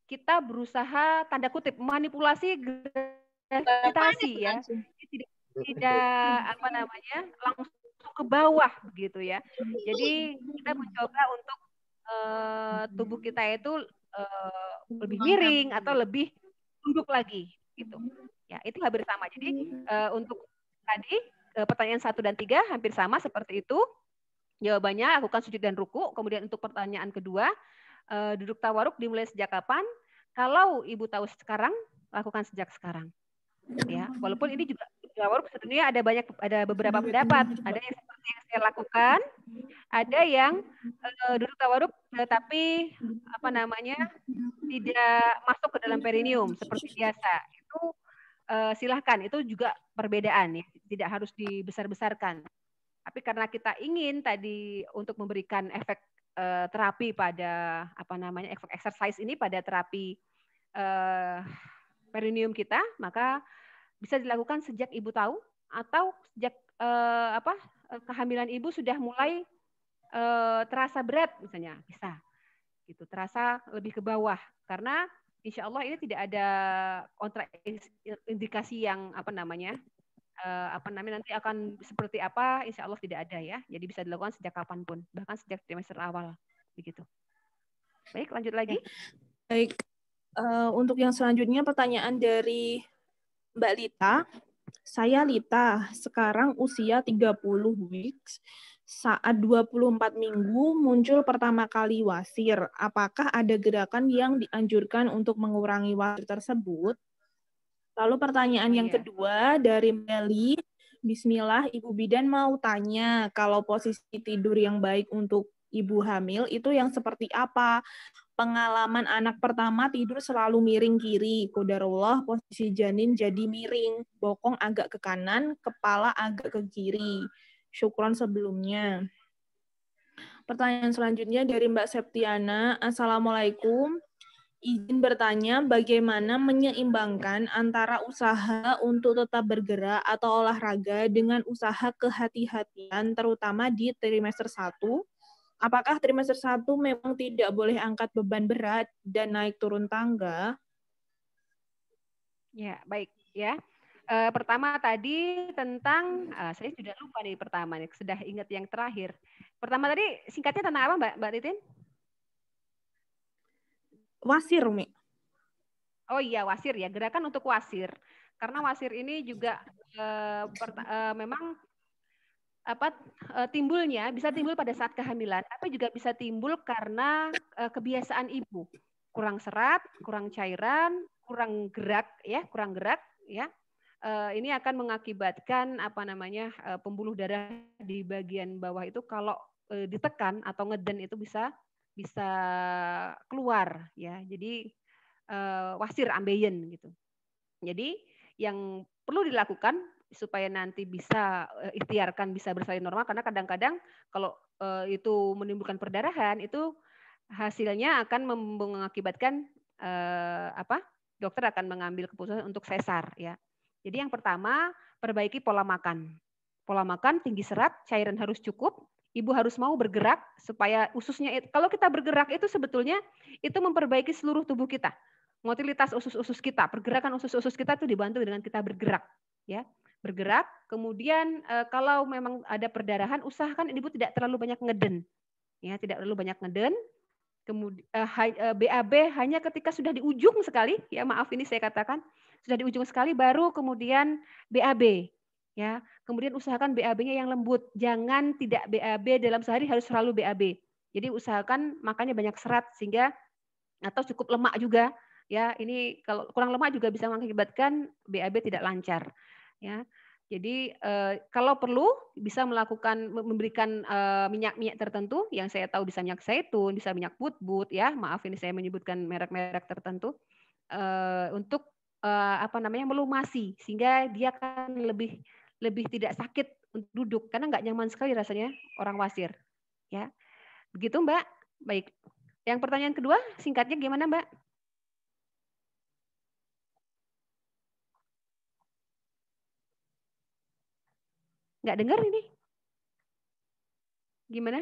kita berusaha tanda kutip manipulasi gravitasi ya, tidak langsung ke bawah begitu ya. Jadi kita mencoba untuk tubuh kita itu lebih miring atau lebih tunduk lagi gitu. Ya, itu hampir sama. Jadi untuk tadi pertanyaan 1 dan 3 hampir sama seperti itu. Jawabannya lakukan sujud dan ruku. Kemudian untuk pertanyaan kedua, duduk tawaruk dimulai sejak kapan? Kalau Ibu tahu sekarang, lakukan sejak sekarang. Ya, walaupun ini juga sebenarnya ada beberapa pendapat. Ada yang seperti yang saya lakukan, ada yang duduk tawaruk tetapi tidak masuk ke dalam perineum seperti biasa. Itu silahkan, itu juga perbedaan ya, tidak harus dibesar-besarkan. Tapi karena kita ingin tadi untuk memberikan efek terapi pada efek exercise ini pada terapi perineum kita, maka bisa dilakukan sejak Ibu tahu atau sejak kehamilan Ibu sudah mulai terasa berat misalnya, bisa gitu, terasa lebih ke bawah, karena insya Allah ini tidak ada kontraindikasi yang nanti akan seperti apa, insya Allah tidak ada ya. Jadi bisa dilakukan sejak kapanpun, bahkan sejak trimester awal begitu. Baik, lanjut lagi. Baik, untuk yang selanjutnya pertanyaan dari Mbak Lita. Saya Lita, sekarang usia 30 weeks. Saat 24 minggu muncul pertama kali wasir. Apakah ada gerakan yang dianjurkan untuk mengurangi wasir tersebut? Lalu pertanyaan yang kedua dari Meli. Bismillah, Ibu Bidan mau tanya, kalau posisi tidur yang baik untuk ibu hamil itu yang seperti apa? Pengalaman anak pertama tidur selalu miring kiri, qadarullah posisi janin jadi miring, bokong agak ke kanan, kepala agak ke kiri. Syukron sebelumnya. Pertanyaan selanjutnya dari Mbak Septiana. Assalamualaikum. Izin bertanya, bagaimana menyeimbangkan antara usaha untuk tetap bergerak atau olahraga dengan usaha kehati-hatian, terutama di trimester 1? Apakah trimester 1 memang tidak boleh angkat beban berat dan naik turun tangga? Ya, baik ya. Pertama tadi tentang, saya sudah lupa nih pertama nih, sudah ingat yang terakhir. Pertama tadi singkatnya tentang apa Mbak Titin? Wasir, Umi. Oh iya, wasir ya, gerakan untuk wasir. Karena wasir ini juga memang timbulnya bisa timbul pada saat kehamilan, tapi juga bisa timbul karena kebiasaan ibu, kurang serat, kurang cairan, kurang gerak ya. Ini akan mengakibatkan pembuluh darah di bagian bawah itu kalau ditekan atau ngeden itu bisa keluar ya. Jadi wasir ambeien gitu. Jadi yang perlu dilakukan supaya nanti bisa ikhtiarkan bisa bersalin normal, karena kadang-kadang kalau itu menimbulkan perdarahan itu hasilnya akan mengakibatkan dokter akan mengambil keputusan untuk sesar ya. Jadi yang pertama, perbaiki pola makan. Pola makan tinggi serat, cairan harus cukup, ibu harus mau bergerak supaya ususnya, kalau kita bergerak itu sebetulnya itu memperbaiki seluruh tubuh kita. Motilitas usus-usus kita, pergerakan usus-usus kita itu dibantu dengan kita bergerak ya. Bergerak, kemudian kalau memang ada perdarahan, usahakan ibu tidak terlalu banyak ngeden. Ya, tidak terlalu banyak ngeden. Kemudian BAB hanya ketika sudah di ujung sekali, ya maaf ini saya katakan, sudah di ujung sekali baru kemudian BAB. Ya, kemudian usahakan BAB-nya yang lembut, jangan tidak BAB dalam sehari, harus selalu BAB. Jadi usahakan makannya banyak serat sehingga, atau cukup lemak juga. Ya, ini kalau kurang lemak juga bisa mengakibatkan BAB tidak lancar. Ya, jadi kalau perlu bisa memberikan minyak-minyak tertentu yang saya tahu, bisa minyak zaitun, bisa minyak but-but ya. Maaf ini saya menyebutkan merek-merek tertentu untuk melumasi sehingga dia akan lebih tidak sakit untuk duduk, karena nggak nyaman sekali rasanya orang wasir. Ya, begitu Mbak. Baik. Yang pertanyaan kedua, singkatnya gimana Mbak? Nggak dengar ini. Gimana?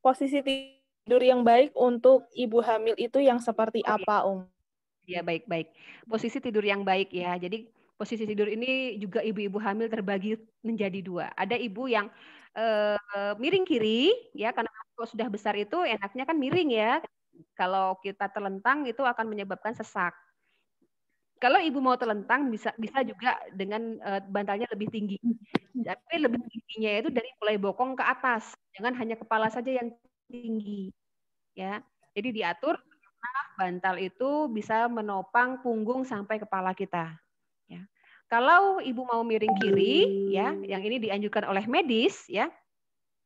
Posisi tidur yang baik untuk ibu hamil itu yang seperti apa, Ya, baik-baik. Posisi tidur yang baik ya. Jadi posisi tidur ini juga ibu-ibu hamil terbagi menjadi dua. Ada ibu yang miring kiri, ya, karena kalau sudah besar itu enaknya kan miring ya. Kalau kita terlentang itu akan menyebabkan sesak. Kalau ibu mau terlentang bisa juga dengan bantalnya lebih tinggi. Tapi lebih tingginya itu dari mulai bokong ke atas. Jangan hanya kepala saja yang tinggi. Ya. Jadi diatur bantal itu bisa menopang punggung sampai kepala kita. Ya. Kalau ibu mau miring kiri, ya, yang ini dianjurkan oleh medis, ya.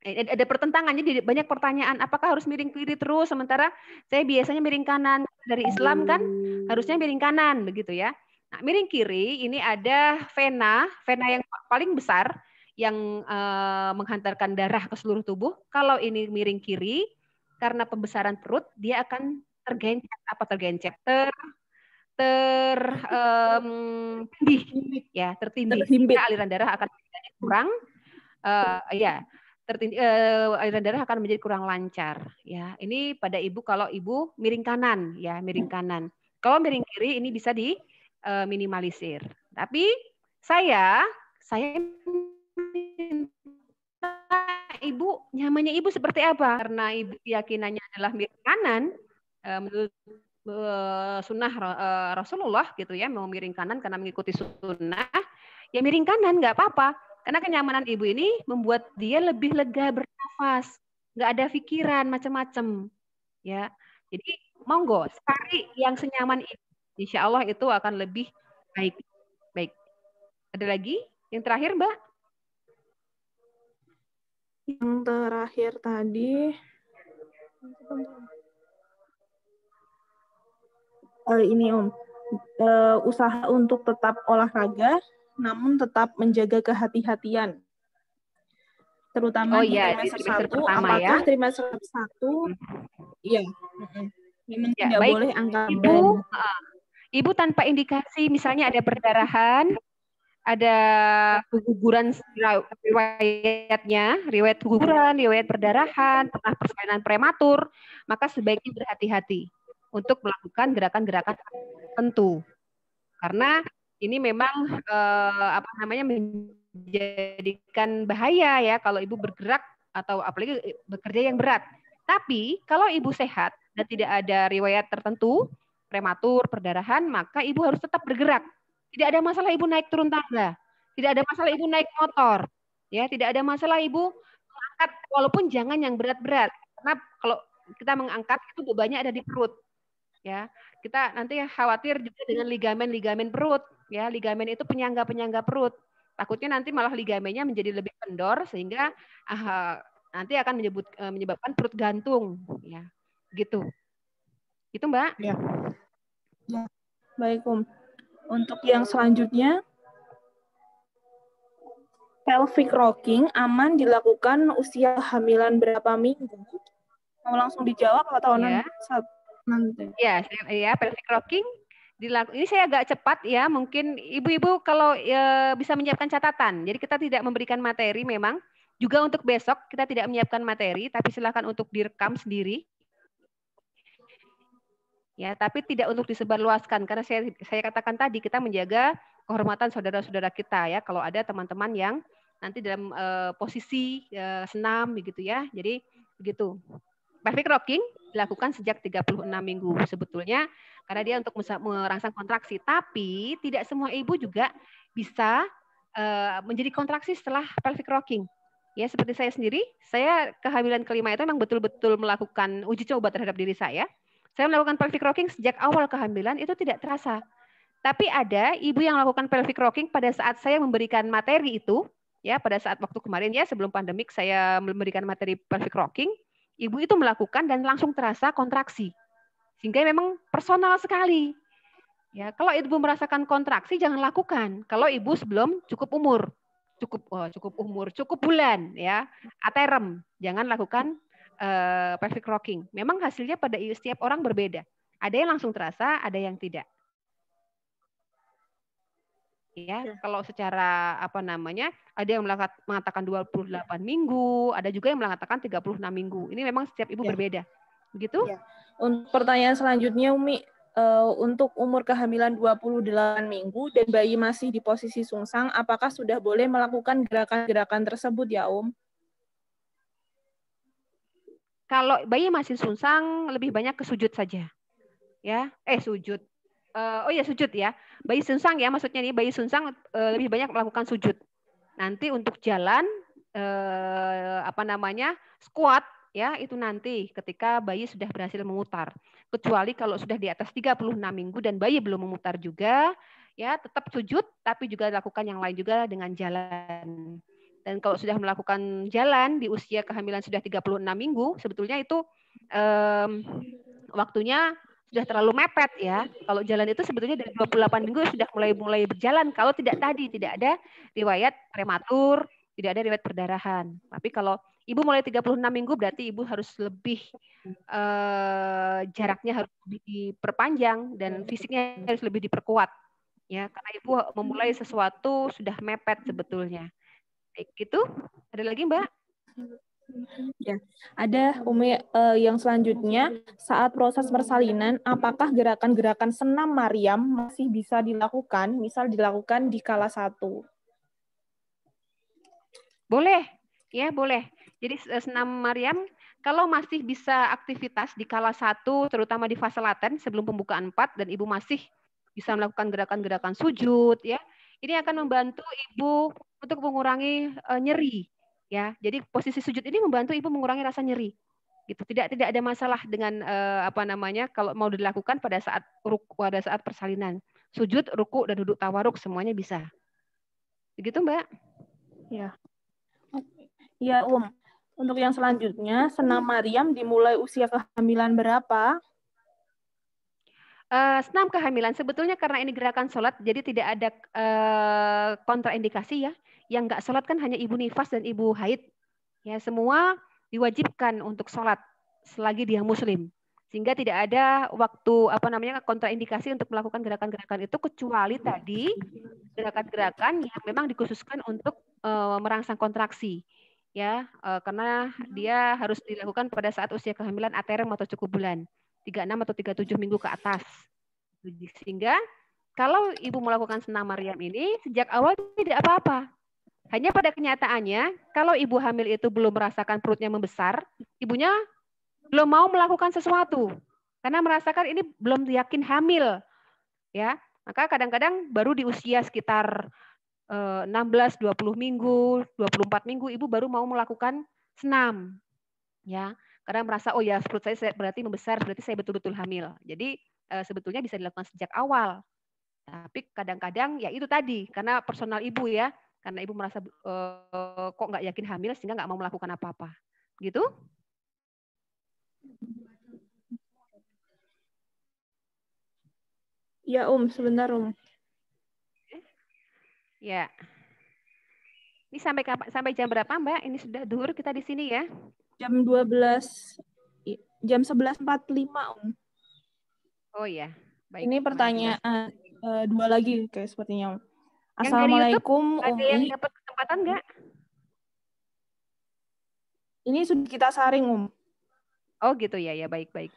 Ada pertentangan, jadi banyak pertanyaan, apakah harus miring kiri terus, sementara saya biasanya miring kanan. Dari Islam kan harusnya miring kanan, begitu ya. Nah, miring kiri ini ada vena yang paling besar yang menghantarkan darah ke seluruh tubuh. Kalau ini miring kiri, karena pembesaran perut, dia akan tertindih, ya, tertindih. Aliran darah akan menjadi kurang, aliran darah akan menjadi kurang lancar. Ya, ini pada ibu kalau ibu miring kanan, ya, miring kanan. Kalau miring kiri ini bisa diminimalisir. Tapi saya ibu nyamannya ibu seperti apa? Karena ibu keyakinannya adalah miring kanan, menurut sunnah Rasulullah gitu ya, mau miring kanan karena mengikuti sunnah, ya miring kanan nggak apa-apa. Karena kenyamanan ibu ini membuat dia lebih lega bernafas, nggak ada pikiran macam-macam, ya. Jadi monggo cari yang senyaman ibu, insya Allah itu akan lebih baik. Baik. Ada lagi? Yang terakhir, Mbak? Yang terakhir tadi ini Om, usaha untuk tetap olahraga namun tetap menjaga kehati-hatian, terutama di trimester 1. Apakah trimester 1 iya memang tidak boleh angkat beban? Ibu tanpa indikasi, misalnya ada perdarahan, ada keguguran riwayat keguguran, riwayat perdarahan, pernah persalinan prematur, maka sebaiknya berhati-hati untuk melakukan gerakan-gerakan tertentu. Karena ini memang menjadikan bahaya ya kalau ibu bergerak atau apalagi bekerja yang berat. Tapi kalau ibu sehat dan tidak ada riwayat tertentu, prematur, perdarahan, maka ibu harus tetap bergerak. Tidak ada masalah ibu naik turun tangga, tidak ada masalah ibu naik motor, ya, tidak ada masalah ibu mengangkat, walaupun jangan yang berat-berat. Karena kalau kita mengangkat itu bebannya ada di perut. Ya, kita nanti khawatir juga dengan ligamen perut. Ya, ligamen itu penyangga perut. Takutnya nanti malah ligamennya menjadi lebih kendor sehingga nanti akan menyebabkan perut gantung. Ya, gitu. Itu Mbak. Ya. Ya. Baik Om. Untuk yang selanjutnya, pelvic rocking aman dilakukan usia hamilan berapa minggu? Mau langsung dijawab atau nanti? Ya, pelvic rocking ini saya agak cepat ya, mungkin ibu-ibu kalau bisa menyiapkan catatan. Jadi kita tidak memberikan materi memang, juga untuk besok kita tidak menyiapkan materi, tapi silakan untuk direkam sendiri. Ya, tapi tidak untuk disebarluaskan karena saya katakan tadi kita menjaga kehormatan saudara-saudara kita ya. Kalau ada teman-teman yang nanti dalam posisi senam begitu ya. Jadi begitu. Pelvic rocking dilakukan sejak 36 minggu sebetulnya karena dia untuk merangsang kontraksi. Tapi tidak semua ibu juga bisa menjadi kontraksi setelah pelvic rocking. Ya, seperti saya sendiri, saya kehamilan kelima itu memang betul-betul melakukan uji coba terhadap diri saya. Saya melakukan pelvic rocking sejak awal kehamilan itu tidak terasa. Tapi ada ibu yang melakukan pelvic rocking pada saat saya memberikan materi itu, ya pada saat waktu kemarin ya sebelum pandemik saya memberikan materi pelvic rocking, ibu itu melakukan dan langsung terasa kontraksi. Sehingga memang personal sekali. Ya, kalau ibu merasakan kontraksi jangan lakukan. Kalau ibu sebelum cukup bulan ya, aterem, jangan lakukan pelvic rocking. Memang hasilnya pada setiap orang berbeda. Ada yang langsung terasa, ada yang tidak. Ya, kalau secara ada yang mengatakan 28 minggu, ada juga yang mengatakan 36 minggu. Ini memang setiap ibu berbeda. Begitu? Ya. Untuk pertanyaan selanjutnya Umi, untuk umur kehamilan 28 minggu dan bayi masih di posisi sungsang, apakah sudah boleh melakukan gerakan-gerakan tersebut ya Om? Kalau bayi masih sungsang lebih banyak ke sujud saja. Ya, sujud. Sujud ya. Bayi sungsang ya, maksudnya nih bayi sungsang lebih banyak melakukan sujud. Nanti untuk jalan squat ya itu nanti ketika bayi sudah berhasil memutar. Kecuali kalau sudah di atas 36 minggu dan bayi belum memutar juga, ya tetap sujud, tapi juga lakukan yang lain juga dengan jalan. Dan kalau sudah melakukan jalan di usia kehamilan sudah 36 minggu, sebetulnya itu waktunya sudah terlalu mepet ya. Kalau jalan itu sebetulnya dari 28 minggu sudah mulai berjalan. Kalau tidak ada riwayat prematur, tidak ada riwayat perdarahan. Tapi kalau ibu mulai 36 minggu berarti ibu harus lebih jaraknya harus lebih diperpanjang dan fisiknya harus lebih diperkuat. Ya, karena ibu memulai sesuatu sudah mepet sebetulnya. Baik, gitu. Ada lagi, Mbak? Ya, ada Umi yang selanjutnya, saat proses persalinan, apakah gerakan-gerakan senam Maryam masih bisa dilakukan, misal dilakukan di kala 1? Boleh, ya boleh. Jadi senam Maryam, kalau masih bisa aktivitas di kala 1, terutama di fase laten sebelum pembukaan 4, dan ibu masih bisa melakukan gerakan-gerakan sujud, ya, ini akan membantu ibu untuk mengurangi nyeri. Ya, jadi posisi sujud ini membantu ibu mengurangi rasa nyeri. Gitu. Tidak ada masalah dengan kalau mau dilakukan pada saat persalinan. Sujud, ruku, dan duduk tawaruk semuanya bisa. Begitu, Mbak? Ya. Ya, Untuk yang selanjutnya, senam Maryam dimulai usia kehamilan berapa? Senam kehamilan sebetulnya karena ini gerakan sholat, jadi tidak ada kontraindikasi ya. Yang nggak sholat kan hanya ibu nifas dan ibu haid. Ya, semua diwajibkan untuk sholat selagi dia muslim. Sehingga tidak ada waktu kontraindikasi untuk melakukan gerakan-gerakan itu kecuali tadi gerakan-gerakan yang memang dikhususkan untuk merangsang kontraksi. Ya, karena dia harus dilakukan pada saat usia kehamilan aterem atau cukup bulan. 36 atau 37 minggu ke atas. Sehingga kalau ibu melakukan senam Maryam ini sejak awal tidak apa-apa. Hanya pada kenyataannya kalau ibu hamil itu belum merasakan perutnya membesar, ibunya belum mau melakukan sesuatu karena merasakan ini belum yakin hamil. Ya, maka kadang-kadang baru di usia sekitar 16, 20 minggu, 24 minggu ibu baru mau melakukan senam. Ya, karena merasa oh ya perut saya berarti membesar, berarti saya betul-betul hamil. Jadi sebetulnya bisa dilakukan sejak awal. Tapi kadang-kadang ya itu tadi karena personal ibu ya, karena ibu merasa kok nggak yakin hamil sehingga nggak mau melakukan apa-apa. Gitu? Ya, sebentar, Ya. Ini sampai jam berapa, Mbak? Ini sudah duhur kita di sini ya? Jam 12, jam 11.45, Oh ya, baik. Ini pertanyaan dua lagi kayak sepertinya. Yang dari YouTube, Assalamualaikum, ada yang dapat kesempatan nggak? Ini sudah kita saring, Oh gitu ya, ya baik-baik.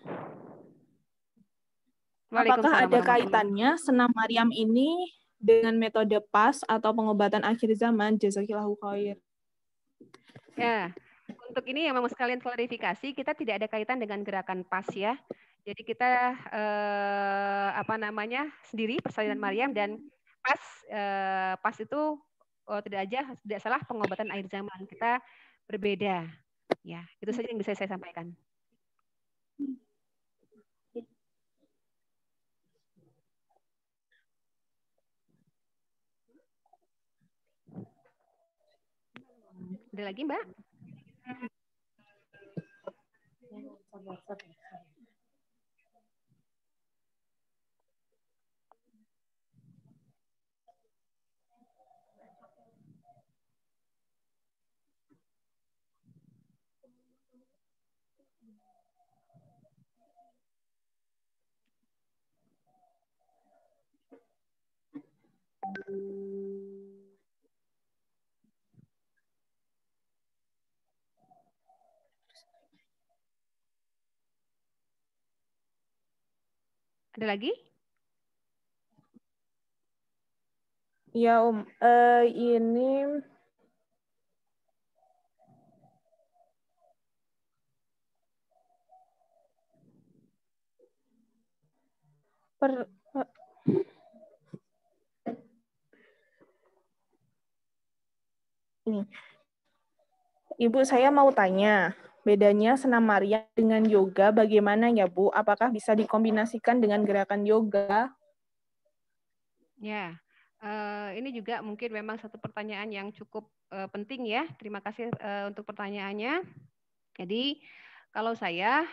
Apakah ada kaitannya senam Maryam ini dengan metode PAS atau pengobatan akhir zaman? Jazakillahu khair. Ya, untuk ini yang mau sekalian klarifikasi, kita tidak ada kaitan dengan gerakan PAS ya. Jadi kita sendiri persalinan Maryam dan PAS itu tidak salah pengobatan akhir zaman. Kita berbeda. Ya, itu saja yang bisa saya sampaikan. Ada lagi, Mbak? Ada lagi? Ya, ini ini. Ibu, saya mau tanya, bedanya senam Maryam dengan yoga bagaimana ya Bu? Apakah bisa dikombinasikan dengan gerakan yoga? Ya, ini juga mungkin memang satu pertanyaan yang cukup penting ya. Terima kasih untuk pertanyaannya. Jadi kalau saya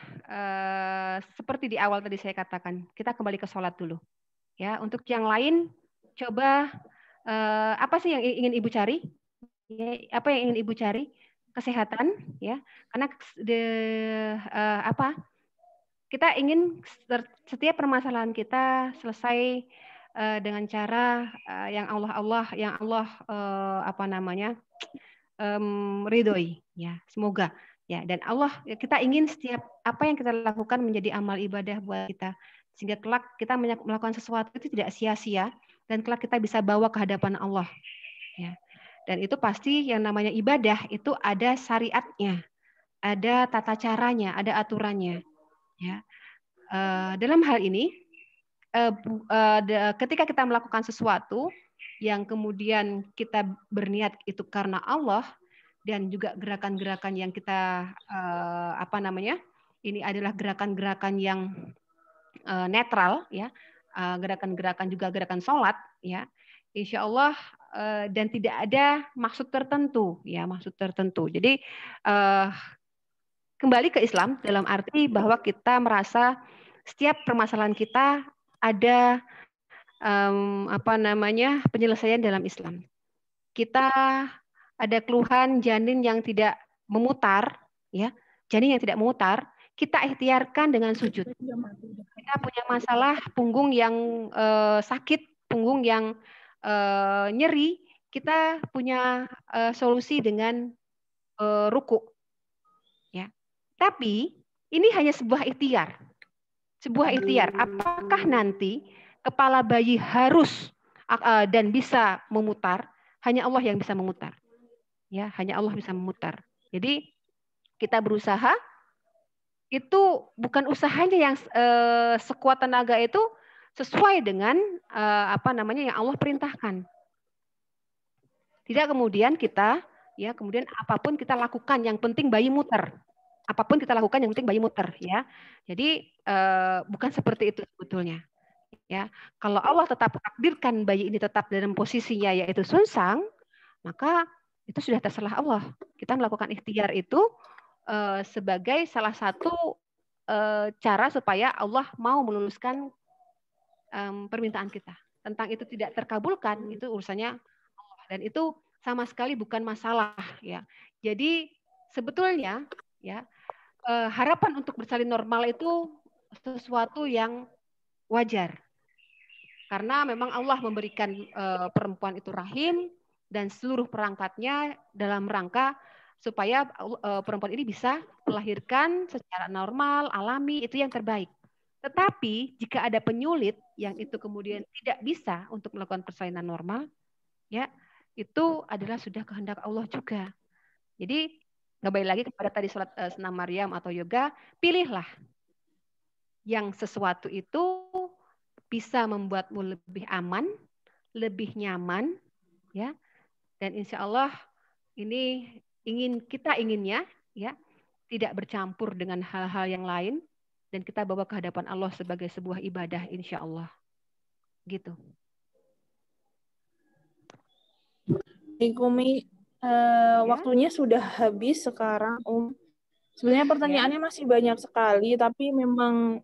seperti di awal tadi saya katakan, kita kembali ke sholat dulu. Ya, untuk yang lain coba apa sih yang ingin Ibu cari? Ya, apa yang ingin Ibu cari? Kesehatan, ya. Karena kita ingin setiap permasalahan kita selesai dengan cara yang Allah ridhoi, ya. Semoga. Ya, dan Allah, kita ingin setiap apa yang kita lakukan menjadi amal ibadah buat kita, sehingga kelak kita melakukan sesuatu itu tidak sia-sia dan kelak kita bisa bawa ke hadapan Allah, ya. Dan itu pasti yang namanya ibadah itu ada syariatnya, ada tata caranya, ada aturannya, ya. Dalam hal ini, ketika kita melakukan sesuatu yang kemudian kita berniat itu karena Allah, dan juga gerakan-gerakan yang kita ini adalah gerakan-gerakan yang netral, ya, gerakan-gerakan juga gerakan sholat, ya, insya Allah, dan tidak ada maksud tertentu, ya, maksud tertentu. Jadi kembali ke Islam dalam arti bahwa kita merasa setiap permasalahan kita ada penyelesaian dalam Islam. Kita ada keluhan janin yang tidak memutar, ya, janin yang tidak memutar, kita ikhtiarkan dengan sujud. Kita punya masalah punggung yang sakit, punggung yang nyeri, kita punya solusi dengan ruku, ya. Tapi ini hanya sebuah ikhtiar, Apakah nanti kepala bayi harus dan bisa memutar? Hanya Allah yang bisa memutar. Ya, hanya Allah bisa memutar. Jadi kita berusaha, itu bukan usahanya yang sekuat tenaga itu sesuai dengan yang Allah perintahkan. Tidak kemudian kita, ya, kemudian apapun kita lakukan yang penting bayi muter. Apapun kita lakukan yang penting bayi muter, ya. Jadi bukan seperti itu sebetulnya. Ya, kalau Allah tetap takdirkan bayi ini tetap dalam posisinya yaitu sunsang, maka itu sudah terserah Allah. Kita melakukan ikhtiar itu sebagai salah satu cara supaya Allah mau meluluskan permintaan kita. Tentang itu tidak terkabulkan, itu urusannya Allah. Dan itu sama sekali bukan masalah, ya. Jadi sebetulnya, ya, harapan untuk bersalin normal itu sesuatu yang wajar. Karena memang Allah memberikan perempuan itu rahim dan seluruh perangkatnya dalam rangka supaya perempuan ini bisa melahirkan secara normal, alami, itu yang terbaik. Tetapi jika ada penyulit yang itu kemudian tidak bisa untuk melakukan persalinan normal, ya, itu adalah sudah kehendak Allah juga. Jadi kembali lagi kepada tadi sholat senam Maryam atau yoga, pilihlah yang sesuatu itu bisa membuatmu lebih aman, lebih nyaman, ya. Dan insya Allah ini kita inginnya, ya, tidak bercampur dengan hal-hal yang lain dan kita bawa ke hadapan Allah sebagai sebuah ibadah, insya Allah. Gitu. Umi, waktunya sudah habis sekarang, Sebenarnya pertanyaannya masih banyak sekali, tapi memang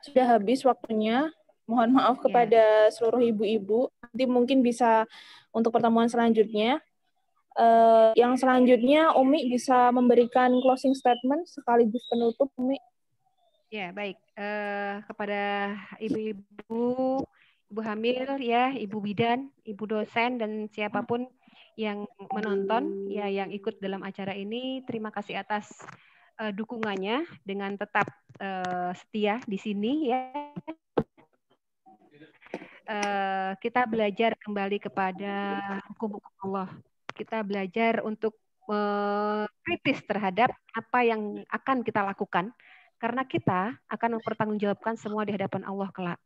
sudah habis waktunya. Mohon maaf kepada seluruh ibu-ibu. Nanti mungkin bisa untuk pertemuan selanjutnya. Yang selanjutnya, Umi bisa memberikan closing statement sekaligus penutup, Umi. Ya, baik. Kepada ibu-ibu, ibu hamil, ya, ibu bidan, ibu dosen, dan siapapun yang menonton, ya, yang ikut dalam acara ini, terima kasih atas dukungannya dengan tetap setia di sini, ya. Kita belajar kembali kepada hukum-hukum Allah. Kita belajar untuk kritis terhadap apa yang akan kita lakukan, karena kita akan mempertanggungjawabkan semua di hadapan Allah kelak.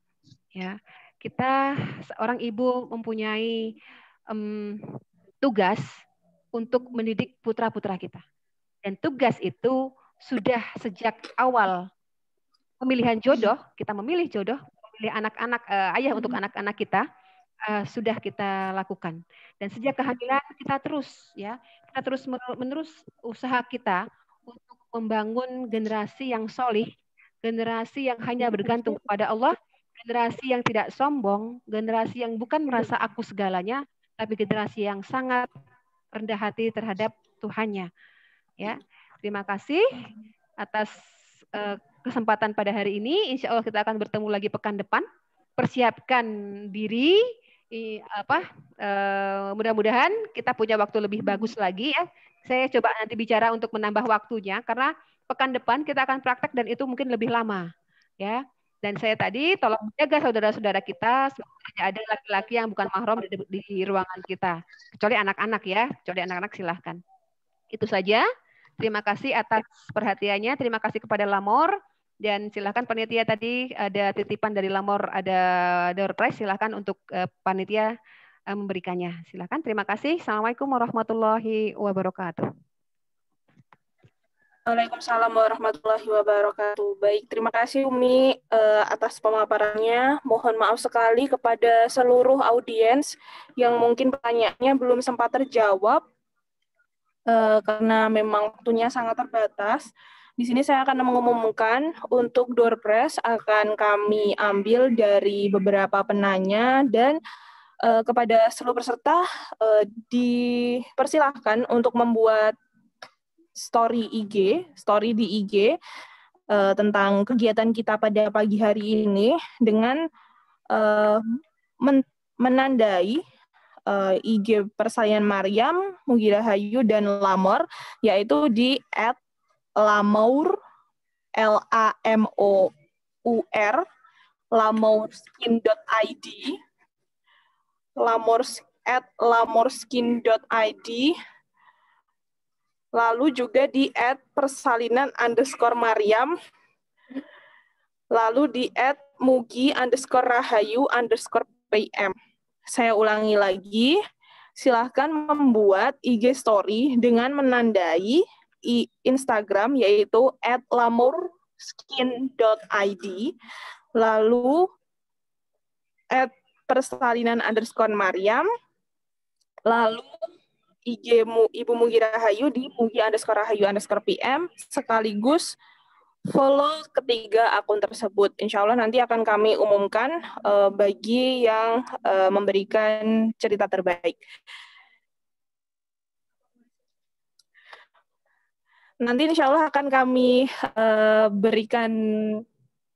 Ya, kita seorang ibu mempunyai tugas untuk mendidik putra-putra kita. Dan tugas itu sudah sejak awal pemilihan jodoh, kita memilih jodoh, memilih anak-anak, ayah untuk anak-anak kita, sudah kita lakukan. Dan sejak kehamilan kita terus menerus usaha kita untuk membangun generasi yang solih, generasi yang hanya bergantung kepada Allah, generasi yang tidak sombong, generasi yang bukan merasa aku segalanya, tapi generasi yang sangat rendah hati terhadap Tuhannya. Ya, terima kasih atas kesempatan pada hari ini. Insya Allah kita akan bertemu lagi pekan depan. Persiapkan diri. Mudah-mudahan kita punya waktu lebih bagus lagi ya. Saya coba nanti bicara untuk menambah waktunya karena pekan depan kita akan praktek dan itu mungkin lebih lama ya. Dan saya tadi tolong jaga saudara-saudara kita supaya ada laki-laki yang bukan mahram di ruangan kita. Kecuali anak-anak ya, kecuali anak-anak silahkan. Itu saja. Terima kasih atas perhatiannya. Terima kasih kepada Lamor. Dan silakan panitia tadi ada titipan dari Lamor, ada door prize, silakan untuk panitia memberikannya. Silakan, terima kasih. Assalamualaikum warahmatullahi wabarakatuh. Waalaikumsalam warahmatullahi wabarakatuh. Baik, terima kasih Umi atas pemaparannya. Mohon maaf sekali kepada seluruh audiens yang mungkin pertanyaannya belum sempat terjawab karena memang waktunya sangat terbatas. Di sini saya akan mengumumkan untuk door prize akan kami ambil dari beberapa penanya dan kepada seluruh peserta dipersilahkan untuk membuat story di IG tentang kegiatan kita pada pagi hari ini dengan menandai IG Persalinan Maryam, Mugi Rahayu, dan Lamor, yaitu di @lamour, LAMOUR, lamourskin.id, lamourskin.id, lalu juga di @persalinan_Maryam, lalu di @mugi_rahayu_PM. Saya ulangi lagi, silahkan membuat IG story dengan menandai Instagram yaitu @lamourskin.id, lalu @persalinan_Maryam, lalu IG Ibu Mugi Rahayu di mugi_rahayu_PM, sekaligus follow ketiga akun tersebut. Insya Allah nanti akan kami umumkan bagi yang memberikan cerita terbaik. Nanti insya Allah akan kami berikan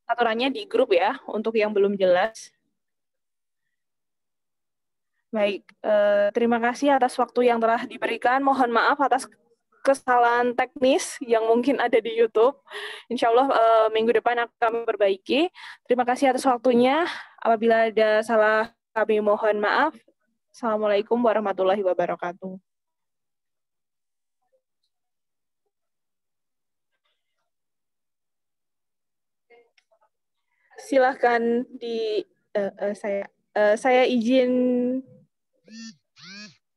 aturannya di grup ya, untuk yang belum jelas. Baik, terima kasih atas waktu yang telah diberikan. Mohon maaf atas kesalahan teknis yang mungkin ada di YouTube. Insya Allah minggu depan akan kami perbaiki. Terima kasih atas waktunya. Apabila ada salah, kami mohon maaf. Assalamualaikum warahmatullahi wabarakatuh. Silahkan saya izin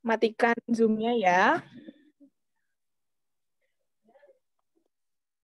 matikan Zoom-nya ya.